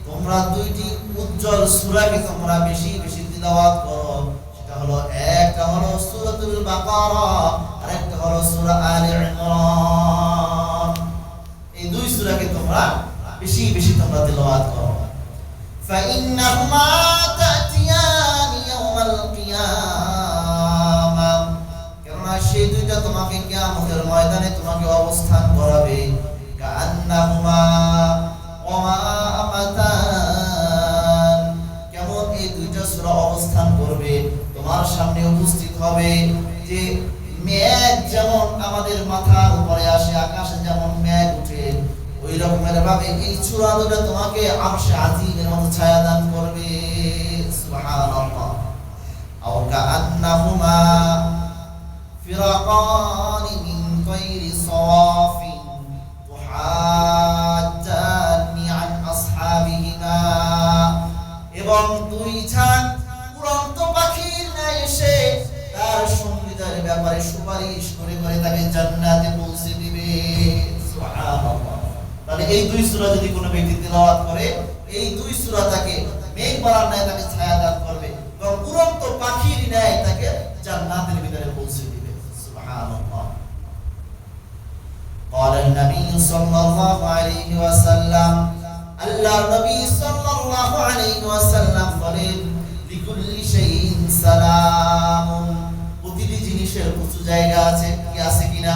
তোমরা দুইটি উজ্জ্বল সূরাকে তোমরা বেশি বেশি তিলাওয়াত করো। সেটা হলো, একটা হলো সূরাতুল বাকারা, আরেকটা হলো সূরা আলে ইমরান। এই দুই সূরাকে তোমরা বেশি বেশি তোমরা তেলাওয়াত করো। ফাইন্নাহুমা তাতিয়ানি ইয়াওমাল কিয়ামা, কেননা সেই দুইটা তোমাকে কিয়ামতের ময়দানে তোমাকে অবস্থান করাবে। কান্নাহুমা ওয়ামাতান, কেমন এই দুইটা সূরা অবস্থান করবে তোমার সামনে, উপস্থিত হবে যে মেঘ যেমন আমাদের মাথার উপরে আসে, আকাশে যেমন মেঘ উঠে, ওই রকমের ভাবে এই সূরা দুটো তোমাকে আরশে আজিমের মতো ছায়া দান করবে। সুবহানাল্লাহ। আও কান্নাহুমা ফিরাকানি মিন গায়রি সাওয়াফিন তুহাজ্জানি আন আসহাবিহিমা, এবং দুই ঝাঁক উড়ন্ত পাখির ন্যায় এসে তার সঙ্গীদের ব্যাপারে সুপারিশ করে করে তাকে জান্নাতে পৌঁছে দিবে। সুবহানাল্লাহ। তাহলে এই দুই সূরা যদি কোনো ব্যক্তি তেলাওয়াত করে, এই দুই সূরা তাকে মেঘ বলার ন্যায় তাকে ছায়া দান করবে এবং উড়ন্ত পাখির ন্যায় তাকে জান্নাতের ভিতরে পৌঁছে দিবে। সুবহানাল্লাহ। قال النبي صلى الله عليه وسلم, আল্লাহর নবী সাল্লাল্লাহু আলাইহি ওয়াসাল্লাম বলেন, লিকুল্লি শাইইন সালামুন, প্রতিটি জিনিসের উঁচু জায়গা আছে, কি আছে কিনা?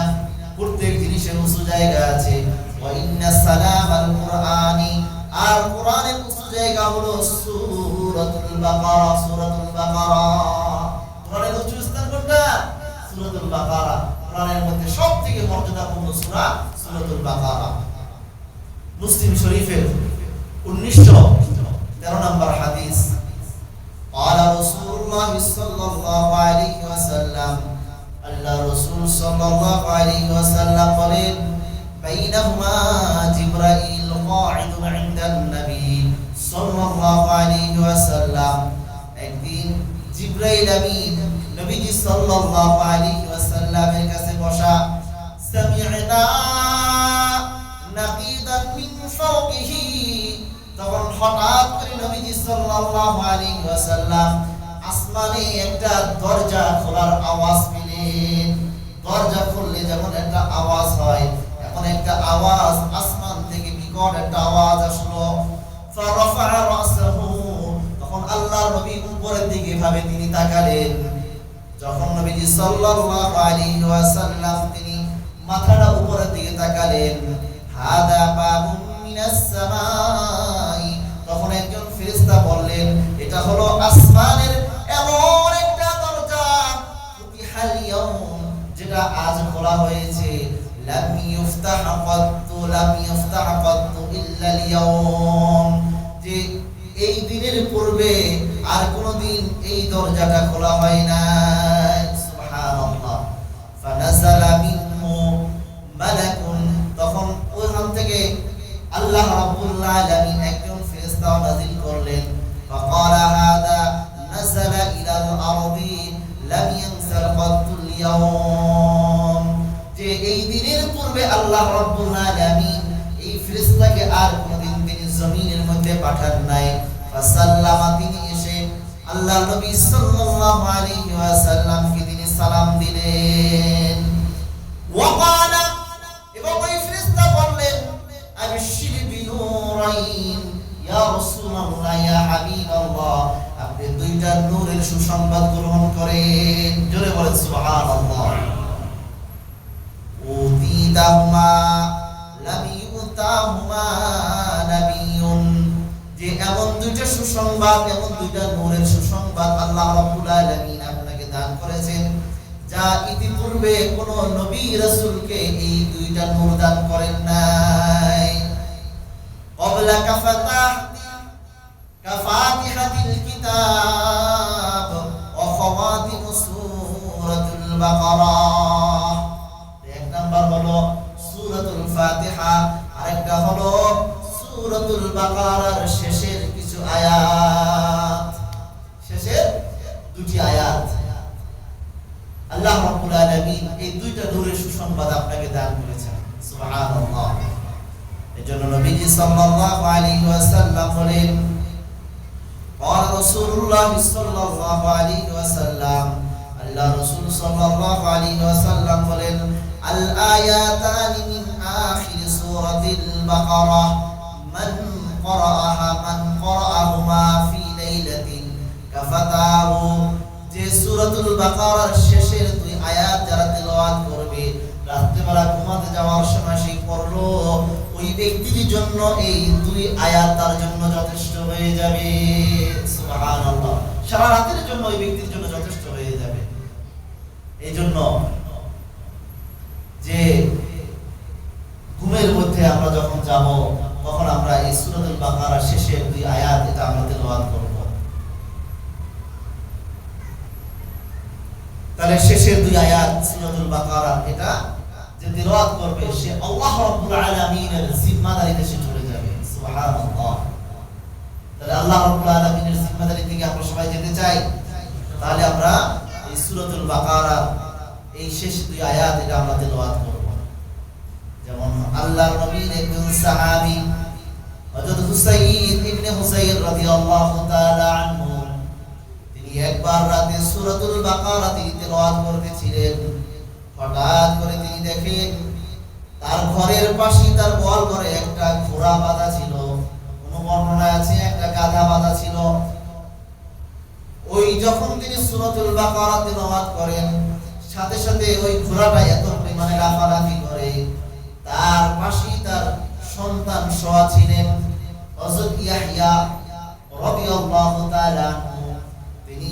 প্রত্যেক জিনিসের উঁচু জায়গা আছে। ওয়া ইন্না সালামাল কুরআনি, আর কোরআনের উঁচু জায়গা হলো সূরাতুল বাকারা। সূরাতুল বাকারা, কোরআনের উঁচু স্থান কোনটা? সূরাতুল বাকারা। কোরআনের মধ্যে সবথেকে মর্যাদাপূর্ণ সূরা সূরাতুল বাকারা। মুসলিম শরীফের 1913 নম্বর হাদিস, قال رسول الله صلى الله عليه وسلم, আল্লাহ রাসূল সাল্লাল্লাহু আলাইহি ওয়াসাল্লাম বলেন, বাইনাহুমা জিবরাইল কাঈদুন ইনদান নবী সাল্লাল্লাহু আলাইহি ওয়াসাল্লাম, একদিন জিবরাইল আমিন নবীজি সাল্লাল্লাহু আলাইহি ওয়াসাল্লামের কাছে বসা। সামি'না নাকিদান মিন ফাওকিহি, তখন হঠাৎ করে নবীজি সাল্লাল্লাহু আলাইহি ওয়াসাল্লাম আসমানে একটা দরজা খোলার আওয়াজ পেলেন। দরজা খুললে যেমন একটা আওয়াজ হয়, এমন একটা আওয়াজ আসমান থেকে বিকট একটা আওয়াজ আসলো। ফারাফা রাসাহু, তখন আল্লাহর নবী উপরের দিকে ভাবে তিনি তাকালেন। যখন নবীজি সাল্লাল্লাহু আলাইহি ওয়াসাল্লাম তিনি মাথাটা উপরের দিকে তাকালেন, হাদা বাবুন মিনাস সামাই, তখন একজন ফেরেশতা বললেন, এটা হলো আসমানের এমন একটা দরজা, ফুতিহাল ইয়াউম, যেটা আজ খোলা হয়েছে। লাম ইফতাহ ক্বাত্তু, লাম ইফতাহ ক্বাত্তু ইল্লা আল-ইয়াউম, যে এই দিনের পূর্বে আর কোনদিন এই দরজাটা খোলা হয় না। সুবহানাল্লাহ। ফানাযালা মিনহু মালাকুন, তখন ওখান থেকে আল্লাহ রাব্বুল আলামিন একজন ফেরেশতা নাযিল করলেন। ফাকালা হাদা নাযালা ইলাল আরদি লাম ইয়ানসাল ক্বাত্তুল ইয়াউম, যে এই দিনের পূর্বে আল্লাহ রাব্বুল আলামিন এই ফেরেশতাকে আর কোনদিন তিনি জমিনের মধ্যে পাঠান নাই। ফাসাল্লামা, তিনি এসে আল্লাহ নবী সাল্লাল্লাহু আলাইহি ওয়াসাল্লামকে তিনি সালাম দিলেন। ওয়াকালা, এবং ওই ফেরেশতা বললেন, আবশির বিনুরাইন ইয়া রাসূলুল্লাহ ইয়া হাবিবাল্লাহ, আপনি দুইটা নূরের সুসংবাদ গ্রহণ করেন। জোরে বলেন সুবহানাল্লাহ। উতিদাহুমা লাম ইউতাহুমা নাবিয়্যুন, যে এমন দুইটা সুসংবাদ, এমন দুইটা নূরের সুসংবাদ আল্লাহ রাব্বুল আলামিন আপনাকে দান করেছেন, যা ইতিপূর্বে কোন নবী রাসূলকে এই দুইটা নূর দান করেন নাই। ক্বাবলা কাফাতিহাতিল কিতাব ওয়া খাওয়াতিম সূরাতুল বাকারা, এক নাম্বার হলো সূরাতুল ফাতিহা, আরেকটা হলো সূরাতুল বাকারার শেষের কিছু আয়াত, শেষের দুটি আয়াত। আল্লাহ রাব্বুল আলামিন এই দুইটা নূরের সুসংবাদ আপনাকে দান করেছেন। সুবহানাল্লাহ। এজন্য নবীজি সাল্লাল্লাহু আলাইহি ওয়াসাল্লাম বলেন, قال رسول الله صلى الله عليه وسلم, আল্লাহ রাসূল সাল্লাল্লাহু আলাইহি ওয়াসাল্লাম বলেন, আল আয়াতানি মিন আখির সূরাতিল বাকারাহ মান ক্বারাআহুমা ফি লাইলাতিন কাফাতাহু। যে সূরাতুল বাকারার শেষের দুই আয়াত যারা তেলাওয়াত করবে, রাত্রিবেলা ঘুমাতে যাওয়ার সময় সে পড়লো, ওই ব্যক্তির জন্য এই দুই আয়াত তার জন্য যথেষ্ট হয়ে যাবে। সুবহানাল্লাহ, সারা রাতের জন্য ওই ব্যক্তির জন্য যথেষ্ট হয়ে যাবে। এই জন্য যে ঘুমের মধ্যে আমরা যখন যাব, তখন আমরা এই সূরাতুল বাকারার শেষের দুই আয়াত এটা আমরা তেলাওয়াত করব। তাহলে শেষের দুই আয়াত সূরাতুল বাকারা এটা যে তেলাওয়াত করবে, সে আল্লাহ রাব্বুল আলামিনের জিম্মাদারিতে সে চলে যাবে। সুবহানাল্লাহ। তাহলে আল্লাহ রাব্বুল আলামিনের জিম্মাদারি থেকে আমরা সবাই যেতে চাই। তাহলে আমরা এই সূরাতুল বাকারা এই শেষ দুই আয়াত এটা আমরা তেলাওয়াত করব। যেমন আল্লাহর নবীর একজন সাহাবী হযরত হুসাইন ইবনে হুসাইন রাদিয়াল্লাহু তাআলা আনহু, তিনি একবার রাতে সূরাতুল বাকারা তেলাওয়াত করতেছিলেন। হঠাৎ করে তিনি দেখেন তার ঘরের পাশে, তার গোয়াল ঘরে একটা ঘোড়া বাঁধা ছিল। কোন বর্ণনায় আছে একটা গাধা বাঁধা ছিল। ওই যখন তিনি সূরাতুল বাকারা তেলাওয়াত করেন, সাথে সাথে ওই ঘোড়াটা এত পরিমাণে লাফালাফি করে। তার পাশে তার সন্তান শোয়া ছিলেন হযরত ইয়াহইয়া রাদিয়াল্লাহু তাআলা আনহু। তিনি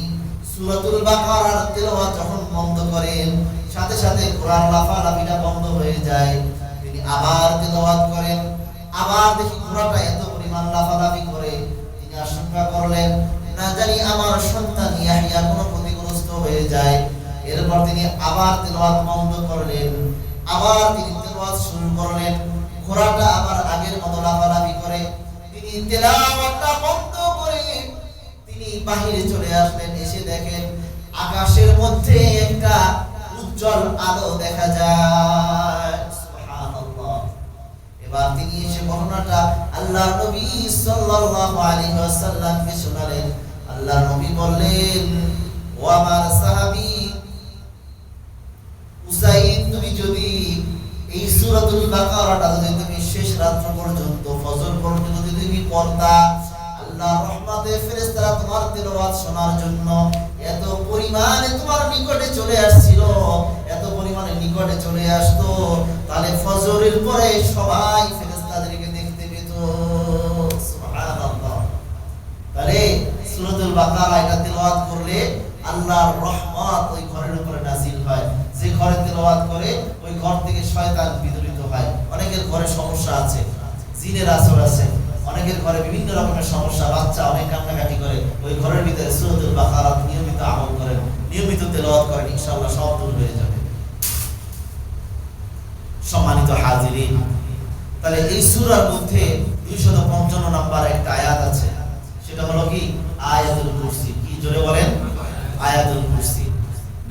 সূরাতুল বাকারার তেলাওয়াত যখন বন্ধ করেন, সাথে সাথে ঘোড়ার লাফালাফিটা বন্ধ হয়ে যায়। তিনি আবার তেলাওয়াত করেন, আবার দেখি ঘোড়াটা এত পরিমাণ লাফালাফি করে। তিনি আশঙ্কা করলেন, না জানি আমার সন্তান ইয়াহইয়া কোনো ক্ষতিগ্রস্ত হয়ে যায়। এরপর তিনি আবার তেলাওয়াত বন্ধ করলেন, আবার তিনি তেলাওয়াত শুরু করলেন। ঘোড়াটা আবার আগের মতো লাফালাফি করে। তিনি তেলাওয়াতটা বন্ধ করে তিনি বাহিরে চলে আসলেন। এসে দেখেন আকাশের মধ্যে একটা উজ্জ্বল আলো দেখা যায়। সুবহানাল্লাহ। এবার তিনি এসে ঘটনাটা আল্লাহর নবী সাল্লাল্লাহু আলাইহি ওয়াসাল্লামকে শোনালেন। আল্লাহর নবী বললেন, ও আমার সাহাবী উসাইদ, তুমি যদি এই সূরাতুল বাকারাটা যদি তুমি শেষ রাত্র পর্যন্ত, ফজর পর্যন্ত যদি তুমি পড়তা, আল্লাহর রহমতে ফেরেশতারা তোমার তেলাওয়াত শোনার জন্য এত পরিমাণে তোমার নিকটে চলে আসছিল, এত পরিমাণে নিকটে চলে আসতো, তাহলে ফজরের পরে সবাই ফেরেশতাদেরকে দেখতে পেত। সুবহানাল্লাহ। তাহলে সূরাতুল বাকারা এটা তেলাওয়াত করলে আল্লাহর রহমত ওই ঘরের উপরে নাযিল হয়। যে ঘরে তেলাওয়াত করে ওই ঘর থেকে শয়তান বিদরিত হয়। অনেকের ঘরে সমস্যা আছে, জিনের আসর আছে, অনেকের ঘরে বিভিন্ন রকমের সমস্যা, বাচ্চা অনেক কান্নাকাটি করে। ওই ঘরের ভিতরে সূরাতুল বাকারা নিয়মিত আমল করেন, নিয়মিত তেলাওয়াত করেন, ইনশাআল্লাহ সব দূর হয়ে যাবে। সম্মানিত হাজিরিন, তাহলে এই সূরার মধ্যে 255 নম্বর একটা আয়াত আছে, সেটা হলো কি আয়াতুল কুরসি। কি জোরে বলেন? আয়াতুল কুরসি।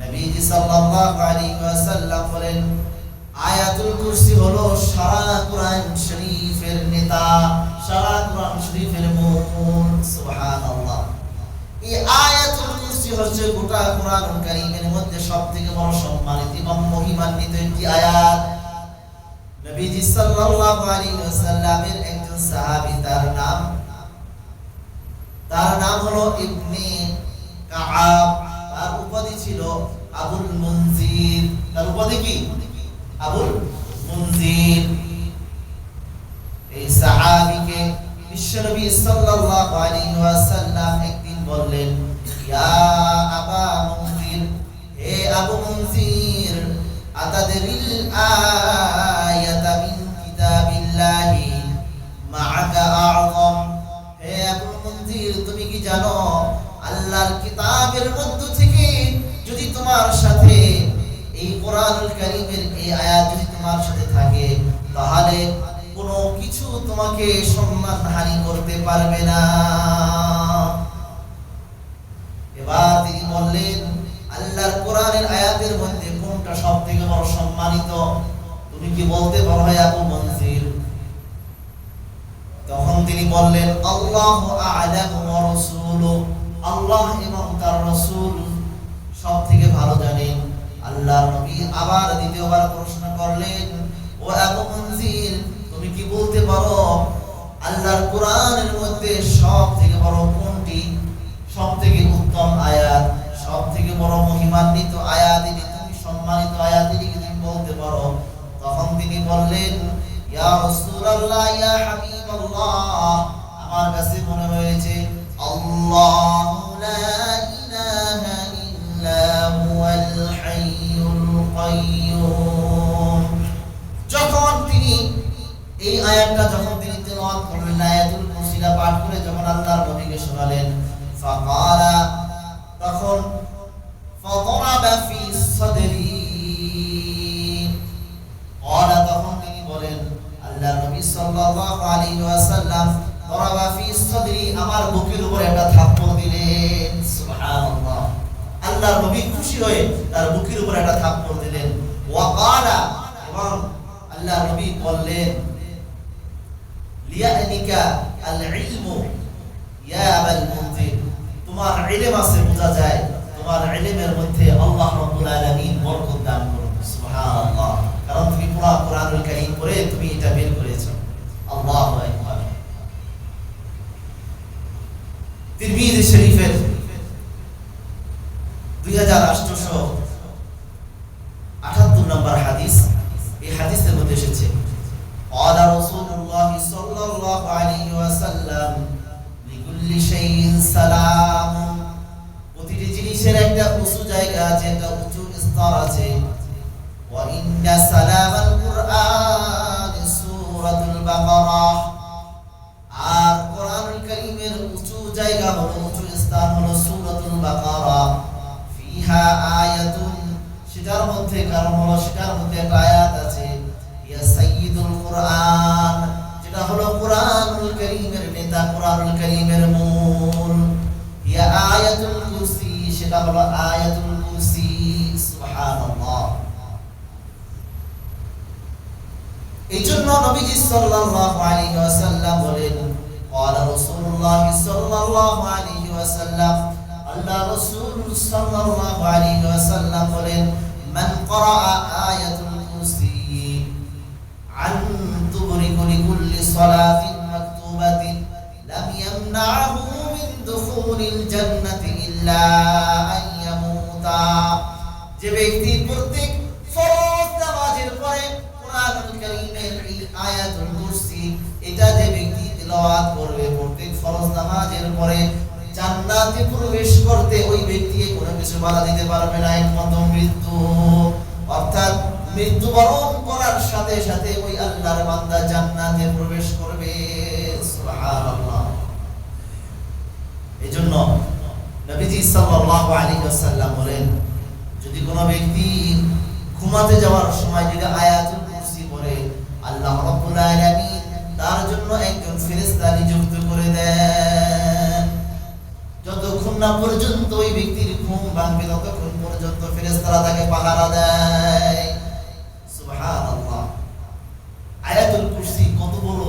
নবীজি সাল্লাল্লাহু আলাইহি ওয়াসাল্লাম বলেন, আয়াতুল কুরসি হলো সারা কোরআন শরীফের নেতা, সারা কোরআন শরীফের মূল। সুবহানাল্লাহ। এই আয়াতুল কুরসি হচ্ছে গোটা কোরআনুল কারীমের মধ্যে সবথেকে বড় সম্মানিত এবং মহিমান্বিত একটি আয়াত। নবীজি সাল্লাল্লাহু আলাইহি ওয়াসাল্লামের একজন সাহাবী, তার নাম হলো ইবনে কাআব। তার উপাধি ছিল আবুল মুনজির। তার উপাধি কি? আবুল মুনজির। এই সাহাবীকে বিশ্বনবী সাল্লাল্লাহু আলাইহি ওয়াসাল্লাম একদিন বললেন, ইয়া আবা মুনজির, হে আবু মুনজির, আতাদরিল আয়াতা মিন কিতাবিল্লাহি মাআকা আযম। হে আবু মুনজির, তুমি কি জানো আল্লাহর কিতাবের মধ্য থেকে যদি তোমার সাথে এই কোরআনুল কারীমের এই আয়াত যদি তোমার সাথে থাকে, তাহলে কোনো কিছু তোমাকে সম্মানহানি করতে পারবে না। এবার তিনি বললেন, আল্লাহর কোরআনের আয়াতের মধ্যে কোনটা সবথেকে বড় সম্মানিত, তুমি কি বলতে পারো হে আবু মুনজির? তখন তিনি বললেন, আল্লাহু আ'লামু ওয়া রাসূলুহু, আল্লাহ এবং তার রাসূল সব থেকে ভালো জানেন। আল্লাহর নবী আবার দ্বিতীয়বার প্রশ্ন করলেন, ও আবু মুনজির, তুমি কি বলতে পারো আল্লাহর কোরআনের মধ্যে সব থেকে বড় কোনটি, সব থেকে উত্তম আয়াত, সব থেকে বড় মহিমান্বিত আয়াত, তুমি সম্মানিত আয়াত কি তুমি বলতে পারো? তখন তিনি বললেন, ইয়া রাসূলুল্লাহ, ইয়া হাবিবাল্লাহ, আমার কাছে মনে হয়েছে আল্লাহু লা ইলাহা ইল্লা হুয়াল হাইয়ুল কাইয়্যুম। যখন তিনি এই আয়াতটা যখন তিনি তেলাওয়াত করলেন, আয়াতুল কুরসিটা পাঠ করে যখন আল্লাহর নবীকে শোনালেন, ফাকালা, তখন ফাদারাবা ফি সাদরি, ক্বালা, তখন তিনি বলেন, আল্লাহর নবী সাল্লাল্লাহু আলাইহি ওয়াসাল্লাম দারাবা ফি সাদরি, আমার বুকের উপর একটা থাপ্পড় দিলেন। সুবহানাল্লাহ, আল্লাহর নবী খুশি হয়ে তার বুকের উপর একটা থাপ্পড় দিলেন। ওয়া ক্বালা, এবং আল্লাহর নবী বললেন, লিয়ানিকা আল ইলমু ইয়া আবাল মুনজির, তোমার ইলম আছে, বোঝা যায় তোমার ইলমের মধ্যে আল্লাহ রাব্বুল আলামিন বরকত দান করুন। সুবহানাল্লাহ, কারণ তুমি পুরো কোরআনুল কারীম পড়ে তুমি এটা বের করেছো। আল্লাহু আকবার। তিরমিজি শরীফের 2878 নম্বর হাদিস, এই হাদিসের মধ্যে এসেছে, قال رسول الله صلى الله عليه وسلم لكل شيء سلام, প্রতিটি জিনিসের একটা উঁচু জায়গা আছে, একটা উঁচু স্তর আছে। وإن سلام القرآن سورة البقرة, আর কোরআনুল কারীমের উঁচু জায়গা হলো, উঁচু স্থান হলো সূরাতুল বাকারা। ফিহা আয়াতুন, সেটার মধ্যে কারণ হলো সেটার মধ্যে একটা আয়াত আছে, ইয়া সাইয়্যিদুল কুরআন, যেটা হলো কোরআনুল কারীমের নেতা, কোরআনুল কারীমের মূল। ইয়া আয়াতুল কুরসি, সেটা হলো আয়াতুল কুরসি। সুবহানাল্লাহ। এইজন্য নবীজি সাল্লাল্লাহু আলাইহি ওয়াসাল্লাম বলেন, قال رسول الله صلى الله عليه وسلم, আল্লাহ রাসূল সাল্লাল্লাহু আলাইহি ওয়াসাল্লাম বলেন, মান ক্বারাআ আয়াতুল কুরসি আন তুবরি কুল্লি সালাতিন মাকতুবাতিন লাম ইয়ামনাহু মিন দুখুলিল জান্নাতি ইল্লা আন ইয়ামুতা, যে ব্যক্তি প্রত্যেক ফরজ নামাজের পরে কোরআনুল কারীমের এই আয়াতুল কুরসি, এটা যে ব্যক্তি তেলাওয়াত করবে প্রত্যেক ফরজ নামাজের পরে, জান্নাতে প্রবেশ করতে ওই ব্যক্তিকে কোনো কিছু বাধা দিতে পারবে না, একমাত্র মৃত্যু। অর্থাৎ মৃত্যুবরণ করার সাথে সাথে ওই আল্লাহর বান্দা জান্নাতে প্রবেশ করবে। সুবহানাল্লাহ। এজন্য নবীজি সাল্লাল্লাহু আলাইহি ওয়াসাল্লাম বলেন, যদি কোনো ব্যক্তি ঘুমাতে যাওয়ার সময় যদি আয়াতুল কুরসি পড়ে, আল্লাহ রাব্বুল আলামিন তার জন্য একজন ফেরেশতা নিযুক্ত করে দেন। যতক্ষণ না পর্যন্ত ওই ব্যক্তির ঘুম ভাঙবে ততক্ষণ পর্যন্ত ফেরেশতারা তাকে পাহারা দেয়। সুবহানাল্লাহ। আয়াতুল কুরসি কত বড়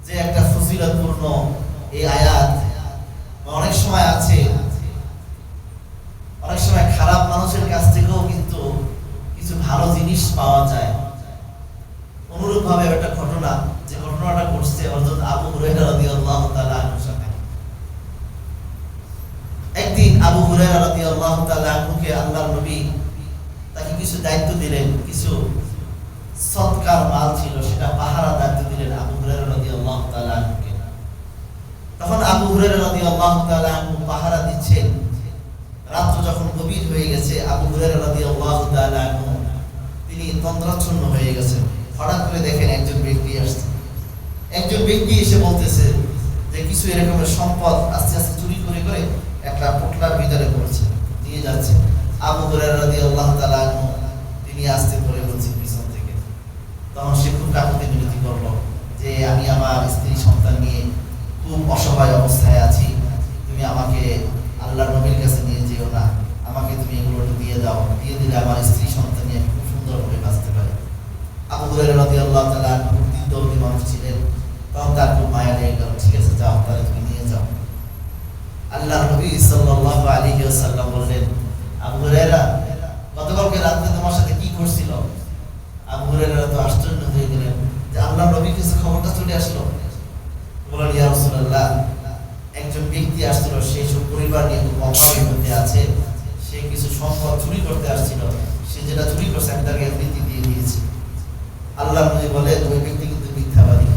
যে একটা ফজিলতপূর্ণ এই আয়াত। অনেক সময় আছে, অনেক সময় খারাপ মানুষের কাছ থেকেও কিন্তু কিছু ভালো জিনিস পাওয়া যায়। অনুরূপ ভাবে একটা ঘটনা, যে ঘটনাটা ঘটছে হযরত আবু হুরায়রা রাদিয়াল্লাহু তাআলা আনহুর সাথে। একদিন আবু হুরায়রা রাদিয়াল্লাহু তাআলা আনহুকে আল্লাহর নবী তাকে কিছু দায়িত্ব দিলেন, কিছু সদকার মাল ছিল, সেটা পাহারা দায়িত্ব দিলেন আবু হুরায়রা রাদিয়াল্লাহু তাআলা আনহুকে। তখন আবু হুরায়রা রাদিয়াল্লাহু তাআলা আনহু পাহারা দিচ্ছেন। রাত যখন গভীর হয়ে গেছে, আবু হুরায়রা রাদিয়াল্লাহু তাআলা আনহু তিনি তন্দ্রাচ্ছন্ন হয়ে গেছেন। হঠাৎ করে দেখেন একজন ব্যক্তি আসছে। একজন ব্যক্তি এসে বলতেছে যে কিছু এরকমের সম্পদ আস্তে আস্তে চুরি করে করে একটা পোটলার ভিতরে পড়ছে, নিয়ে যাচ্ছে। আবু হুরায়রা রাদিয়াল্লাহু তাআলা আনহু তিনি আসতে পড়ে বলছেন পিছন থেকে। তখন সে খুব কাকুতি মিনতি করলো যে আমি আমার স্ত্রী সন্তান নিয়ে খুব অসহায় অবস্থায় আছি, তুমি আমাকে আল্লাহর নবীর কাছে নিয়ে যেও না, আমাকে তুমি এগুলো দিয়ে দাও, দিয়ে দিলে আমার স্ত্রী সন্তান নিয়ে খুব সুন্দরভাবে বাঁচতে পারে। আবু হুরায়রা রাদিয়াল্লাহু তাআলা আনহু দিনদর্দি মানুষ ছিলেন। তখন তার খুব মায়া লেগে গেল, ঠিক আছে যাও, তাহলে তুমি নিয়ে যাও। আল্লাহর নবী সাল্লাল্লাহু আলাইহি ওয়াসাল্লাম বললেন, অভাবের মধ্যে আছে, সে কিছু সম্পদ চুরি করতে আসছিল, সে যেটা চুরি করছে আমি তাকে রীতি দিয়ে দিয়েছি। আল্লাহ নবী বলে ওই ব্যক্তি কিন্তু মিথ্যাবাদী।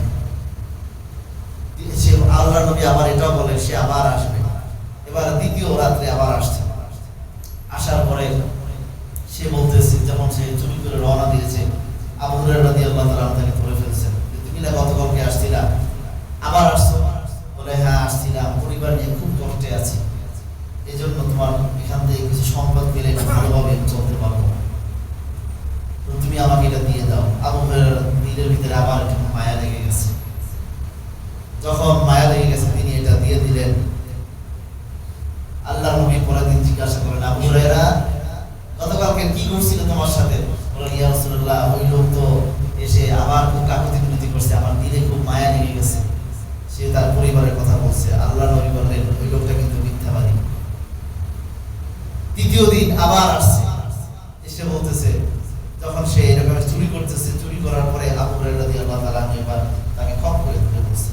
সে আল্লাহ নবী আবার এটাও বলে সে আবার আসবে। এবার দ্বিতীয় রাত্রে আবার আসছে, আসার পরে সে বলতেছে, যখন সে চুরি করে রওনা দিয়েছে, আবু হুরায়রা রাদিয়াল্লাহু তাআলা তাকে ধরে ফেলছেন, তুমি না গতকালকে আসছিলা, আবার আসছো? বলে হ্যাঁ আসছিলাম, পরিবার নিয়ে খুব কষ্টে আছি, এই জন্য তোমার এখান থেকে কিছু সম্পদ পেলে ভালোভাবে চলতে পারবো, তো তুমি আমাকে এটা দিয়ে দাও। আবু হুরায়রার দিলের ভিতরে আবার একটু মায়া লেগে গেছে। যখন মায়া লেগে গেছে তিনি এটা দিয়ে দিলেন। আল্লাহ নবী পরের দিন জিজ্ঞাসা করেন, আবু হুরায়রা গতকালকে কি করছিল তোমার সাথে? বলেন ইয়া রাসূলুল্লাহ, ওই লোক তো এসে আবার খুব কাকুতি মিনতি করছে, আমার দিলে খুব মায়া লেগে গেছে, সে তার পরিবারের কথা বলছে। আল্লাহ নবী বললেন ওই লোকটা কিন্তু মিথ্যাবাদী। তৃতীয় দিন আবার আসছে, এসে বলতেছে, যখন সে এরকম চুরি করতেছে, চুরি করার পরে আবু হুরায়রা রাদিয়াল্লাহু তাআলা এবার তাকে খপ করে ধরে বলছে।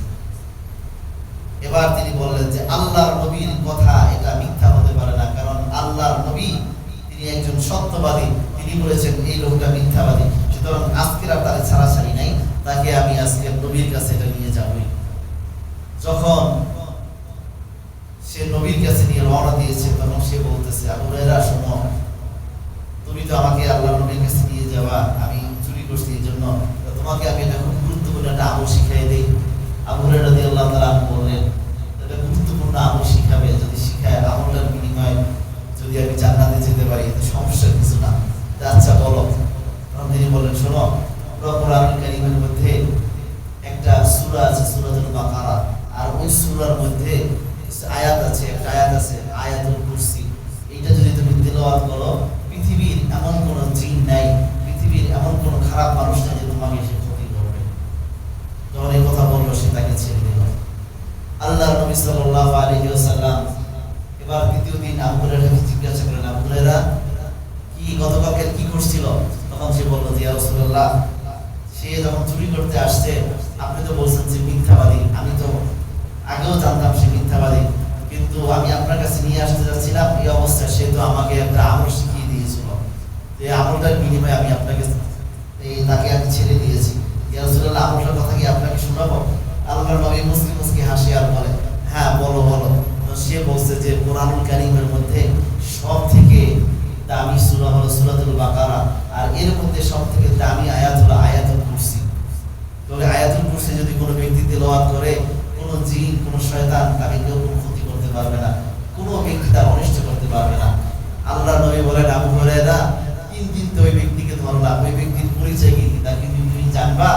এবার তিনি বললেন যে আল্লাহর নবীর কথা এটা মিথ্যা হতে পারে না, কারণ আল্লাহর নবী তিনি একজন সত্যবাদী, তিনি বলেছেন এই লোকটা মিথ্যাবাদী, সুতরাং আজকের আর তার ছাড়াছাড়ি নাই, তাকে আমি আজকে নবীর কাছে এটা নিয়ে যাবই। যখন সে নবীর কাছে নিয়ে রওনা দিয়েছে, তখন সে বলতেছে, আবু হুরায়রা শোনো, তুমি তো আমাকে আল্লাহর নবীর কাছে নিয়ে যাওয়া, আমি চুরি করছি এই জন্য, তোমাকে আমি এটা খুব গুরুত্বপূর্ণ একটা আমল শিখাই দিই। আবু হুরায়রা রাদিয়াল্লাহু তাআলা বললেন, এটা গুরুত্বপূর্ণ আমল শিখাবে, যদি শিখায় আমলটার বিনিময়ে যদি আমি জান্নাতে যেতে পারি তো সমস্যা কিছু না। আচ্ছা বলো। তখন তিনি বললেন, শোনো, পুরো কোরআনুল কারীমের মধ্যে একটা সূরা আছে, সূরাতুল বাকারা, আর ওই সূরার মধ্যে আয়াত আছে, একটা আয়াত আছে আয়াতুল কুরসি। এইটা যদি তুমি তেলাওয়াত করো, পৃথিবীর এমন কোনো জিন নাই, পৃথিবীর এমন কোনো খারাপ মানুষ নাই যে তোমাকে সে ক্ষতি করবে। যখন এই কথা বললো, সে তাকে ছেড়ে দিল। আল্লাহর নবী সাল্লাল্লাহু আলাইহি ওয়াসাল্লাম এবার দ্বিতীয় দিন আবু হুরায়রাকে জিজ্ঞাসা করলেন, আবু হুরায়রা কি গতকালকে কি করছিল? তখন সে বলল, ইয়া রাসূলুল্লাহ, সে যখন চুরি করতে আসছে, আপনি তো বলছেন যে মিথ্যাবাদী, আমি তো আগেও জানতাম সে মিথ্যাবাদী, কিন্তু আমি আপনার কাছে নিয়ে আসতে যাচ্ছিলাম, এই অবস্থায় সে তো আমাকে একটা আমল শিখিয়ে দিয়েছিল, এই আমলটার বিনিময়ে আমি আপনাকে তাকে আমি ছেড়ে দিয়েছি। ইয়া রাসূলুল্লাহ, আমলটার কথা কি আপনাকে শোনাবো? আল্লাহর নবী মুসলিম মুসকি হাসি আর বলে, হ্যাঁ বলো বলো। তো সে বলছে যে কোরআনুল কারীমের মধ্যে সব থেকে দামি সূরা হলো সূরাতুল বাকারা, আর এর মধ্যে সব থেকে দামি আয়াত হলো আয়াতুল কুরসি। তাহলে আয়াতুল কুরসি যদি কোনো ব্যক্তি তেলাওয়াত করে, কোনো জিন, কোনো শয়তান তাকে কেউ কোনো ক্ষতি করতে পারবে না, কোনো ব্যক্তি তার অনিষ্ট করতে পারবে না। আল্লাহর নবী বলেন, আবু হুরায়রা, 3 দিন তো ওই ব্যক্তিকে ধরলাম, ওই ব্যক্তির পরিচয় কি তাকে তুমি জানবা?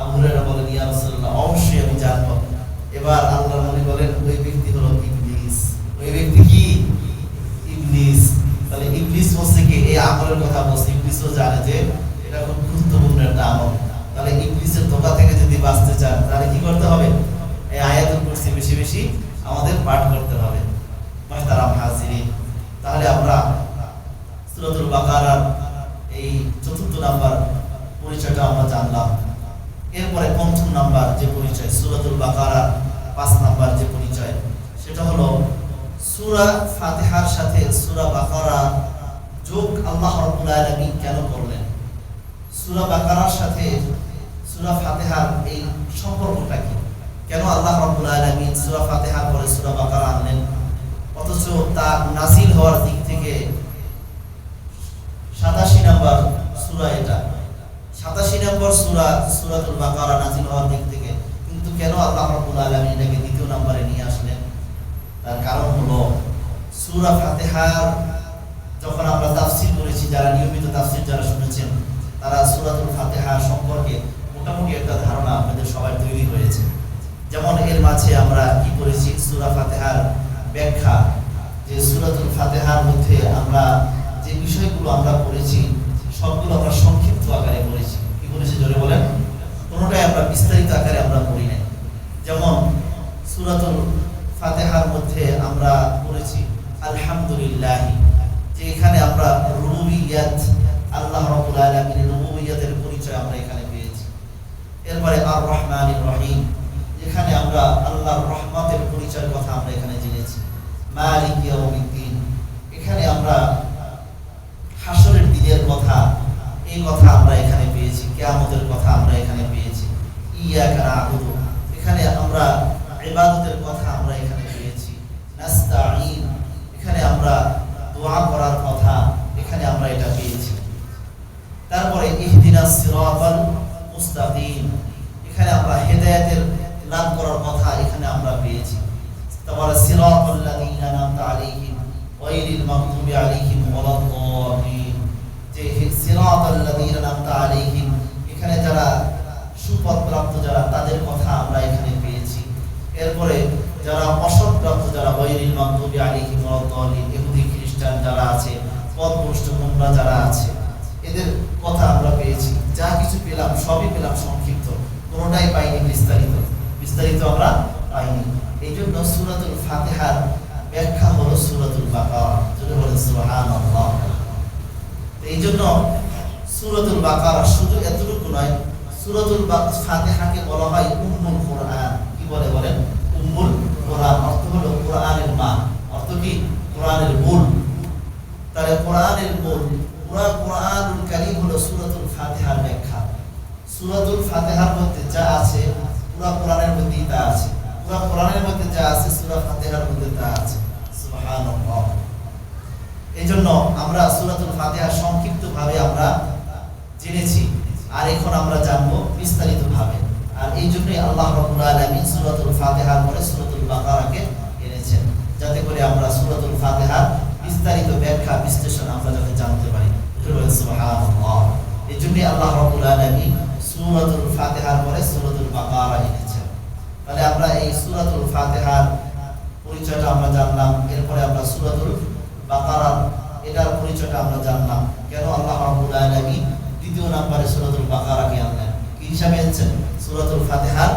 আবু হুরায়রা বলেন, ইয়া রাসূলুল্লাহ, অবশ্যই আমি জানবো। এবার আল্লাহর নবী বলেন, ওই ব্যক্তি হলো ইবলিস। ওই ব্যক্তি কি? ইবলিস। তাহলে ইবলিস বলছে কি এই আমলের কথা বলছে, ইবলিসও জানে যে এটা খুব গুরুত্বপূর্ণ একটা আমল। তাহলে ইবলিসের ধোঁকা থেকে যদি বাঁচতে চান, তাহলে কি করতে হবে? এই আয়াতুল কুরসি বেশি বেশি আমাদের পাঠ করতে হবে। মুহতারাম হাজিরিন, তাহলে আমরা সূরাতুল বাকারার এই 4th নাম্বার পরিচয়টা আমরা জানলাম। এরপরে 5ম নাম্বার যে পরিচয়, সূরাতুল বাকারার 5 নাম্বার যে পরিচয়, সেটা হলো সূরা ফাতিহার সাথে সূরা বাকারা যোগ আল্লাহ রাব্বুল আলামিন কেন করলেন? সূরা বাকারার সাথে সূরা ফাতিহার এই সম্পর্কটা কি? কেন আল্লাহ রাব্বুল আলামিন সূরা ফাতিহার পরে সূরা বাকারা আনলেন, অথচ তা নাযিল হওয়ার দিক থেকে 87 নাম্বার সূরা, এটা 87 নম্বর সূরা সূরাতুল বাকারা নাযিল হওয়ার দিক থেকে, কিন্তু কেন আল্লাহ রাব্বুল আলামিন এটাকে 2য় নম্বরে নিয়ে আসলেন? তার কারণ হলো সূরা ফাতিহার যখন আমরা তাফসীর করেছি, যারা নিয়মিত তাফসীর যারা শুনেছেন, তারা সূরাতুল ফাতিহা সম্পর্কে মোটামুটি একটা ধারণা আপনাদের সবার তৈরি হয়েছে। যেমন এর মাঝে আমরা কি করেছি, সূরা ফাতিহার ব্যাখ্যা, যে সূরাতুল ফাতিহার মধ্যে আমরা যে বিষয়গুলো আমরা পড়েছি সবগুলো আমরা সংক্ষিপ্ত আকারে পড়েছি। কি বলেছি জোরে বলেন? কোনোটাই আমরা বিস্তারিত আকারে আমরা পড়ি নাই। যেমন সূরাতুল ফাতিহার মধ্যে আমরা পড়েছি আলহামদুলিল্লাহ, যে এখানে আমরা রুবুবিয়্যাত, আল্লাহ রাব্বুল আলামিনের রুবুবিয়্যাতের পরিচয় আমরা এখানে পেয়েছি। এরপরে আর রহমানির রহিম, যেখানে আমরা আল্লাহর রহমতের পরিচয়ের কথা আমরা এখানে জেনেছি। মালিক ইয়াউমিদ্দিন, সিরাতাল মুস্তাকিম, এখানে আমরা হেদায়েতের লাভ করার কথা এখানে আমরা পেয়েছি। তারপরে সিরাতাল লাযীনা আন'আমতা আলাইহিম গায়রিল মাগদুবি আলাইহিম ওয়ালাদ-দাল্লিন, যে সিরাতাল লাযীনা আন'আমতা আলাইহিম, এখানে যারা সুপথপ্রাপ্ত যারা, তাদের কথা আমরা এখানে পেয়েছি। এরপরে যারা অসৎপ্রাপ্ত যারা, গায়রিল মাগদুবি আলাইহিম ওয়ালাদ-দাল্লিন, ইহুদি খ্রিস্টান যারা আছে, পথভ্রষ্ট গোমরা যারা আছে, এদের কথা আমরা পেয়েছি। যা কিছু পেলাম সবই পেলাম সংক্ষিপ্ত, কোনোটাই পাইনি বিস্তারিত, বিস্তারিত আমরা পাইনি। এই জন্য সূরাতুল ফাতিহার ব্যাখ্যা হলো সূরাতুল বাকারা। যদি বলেন সুবহানাল্লাহ। এই জন্য সূরাতুল বাকারা শুধু এতটুকু নয়, সূরাতুল ফাতিহাকে বলা হয় উম্মুল কোরআন। কি বলে বলেন? উম্মুল কোরআন, অর্থ হলো কোরআনের মা। অর্থ কি? কোরআনের মূল। তাহলে কোরআনের মূল, পুরা কোরআনুল কারীম হলো সূরাতুল ফাতিহার ব্যাখ্যা। সূরাতুল ফাতিহার মধ্যে যা আছে পুরা কোরআনের মধ্যেই তা আছে। পুরা কোরআনের মধ্যে যা আছে সূরা ফাতিহার মধ্যে তা আছে। সুবহানাল্লাহ। এইজন্য আমরা সূরাতুল ফাতিহা সংক্ষিপ্তভাবে আমরা জেনেছি, আর এখন আমরা জানবো বিস্তারিতভাবে। আর এই জন্যই আল্লাহ রাব্বুল আলামিন সূরাতুল ফাতিহার পরে সূরাতুল বাকারাকে এনেছেন, যাতে করে আমরা সূরাতুল ফাতিহার বিস্তারিত ব্যাখ্যা বিশ্লেষণ আমরা যাতে জানতে পারি। সুবহানাল্লাহ। এই জন্যই আল্লাহ রাব্বুল আলামিন সূরাতুল ফাতিহার পরে সূরাতুল বাকারা এনেছেন। তাহলে আমরা এই সূরাতুল ফাতিহার পরিচয়টা আমরা জানলাম, এরপরে আমরা সূরাতুল বাকারার এটার পরিচয়টা আমরা জানলাম। কেন আল্লাহ রাব্বুল আলামিন দ্বিতীয় নম্বরে সূরাতুল বাকারাকে আনলেন? কি হিসাবে এনেছেন? সূরাতুল ফাতিহার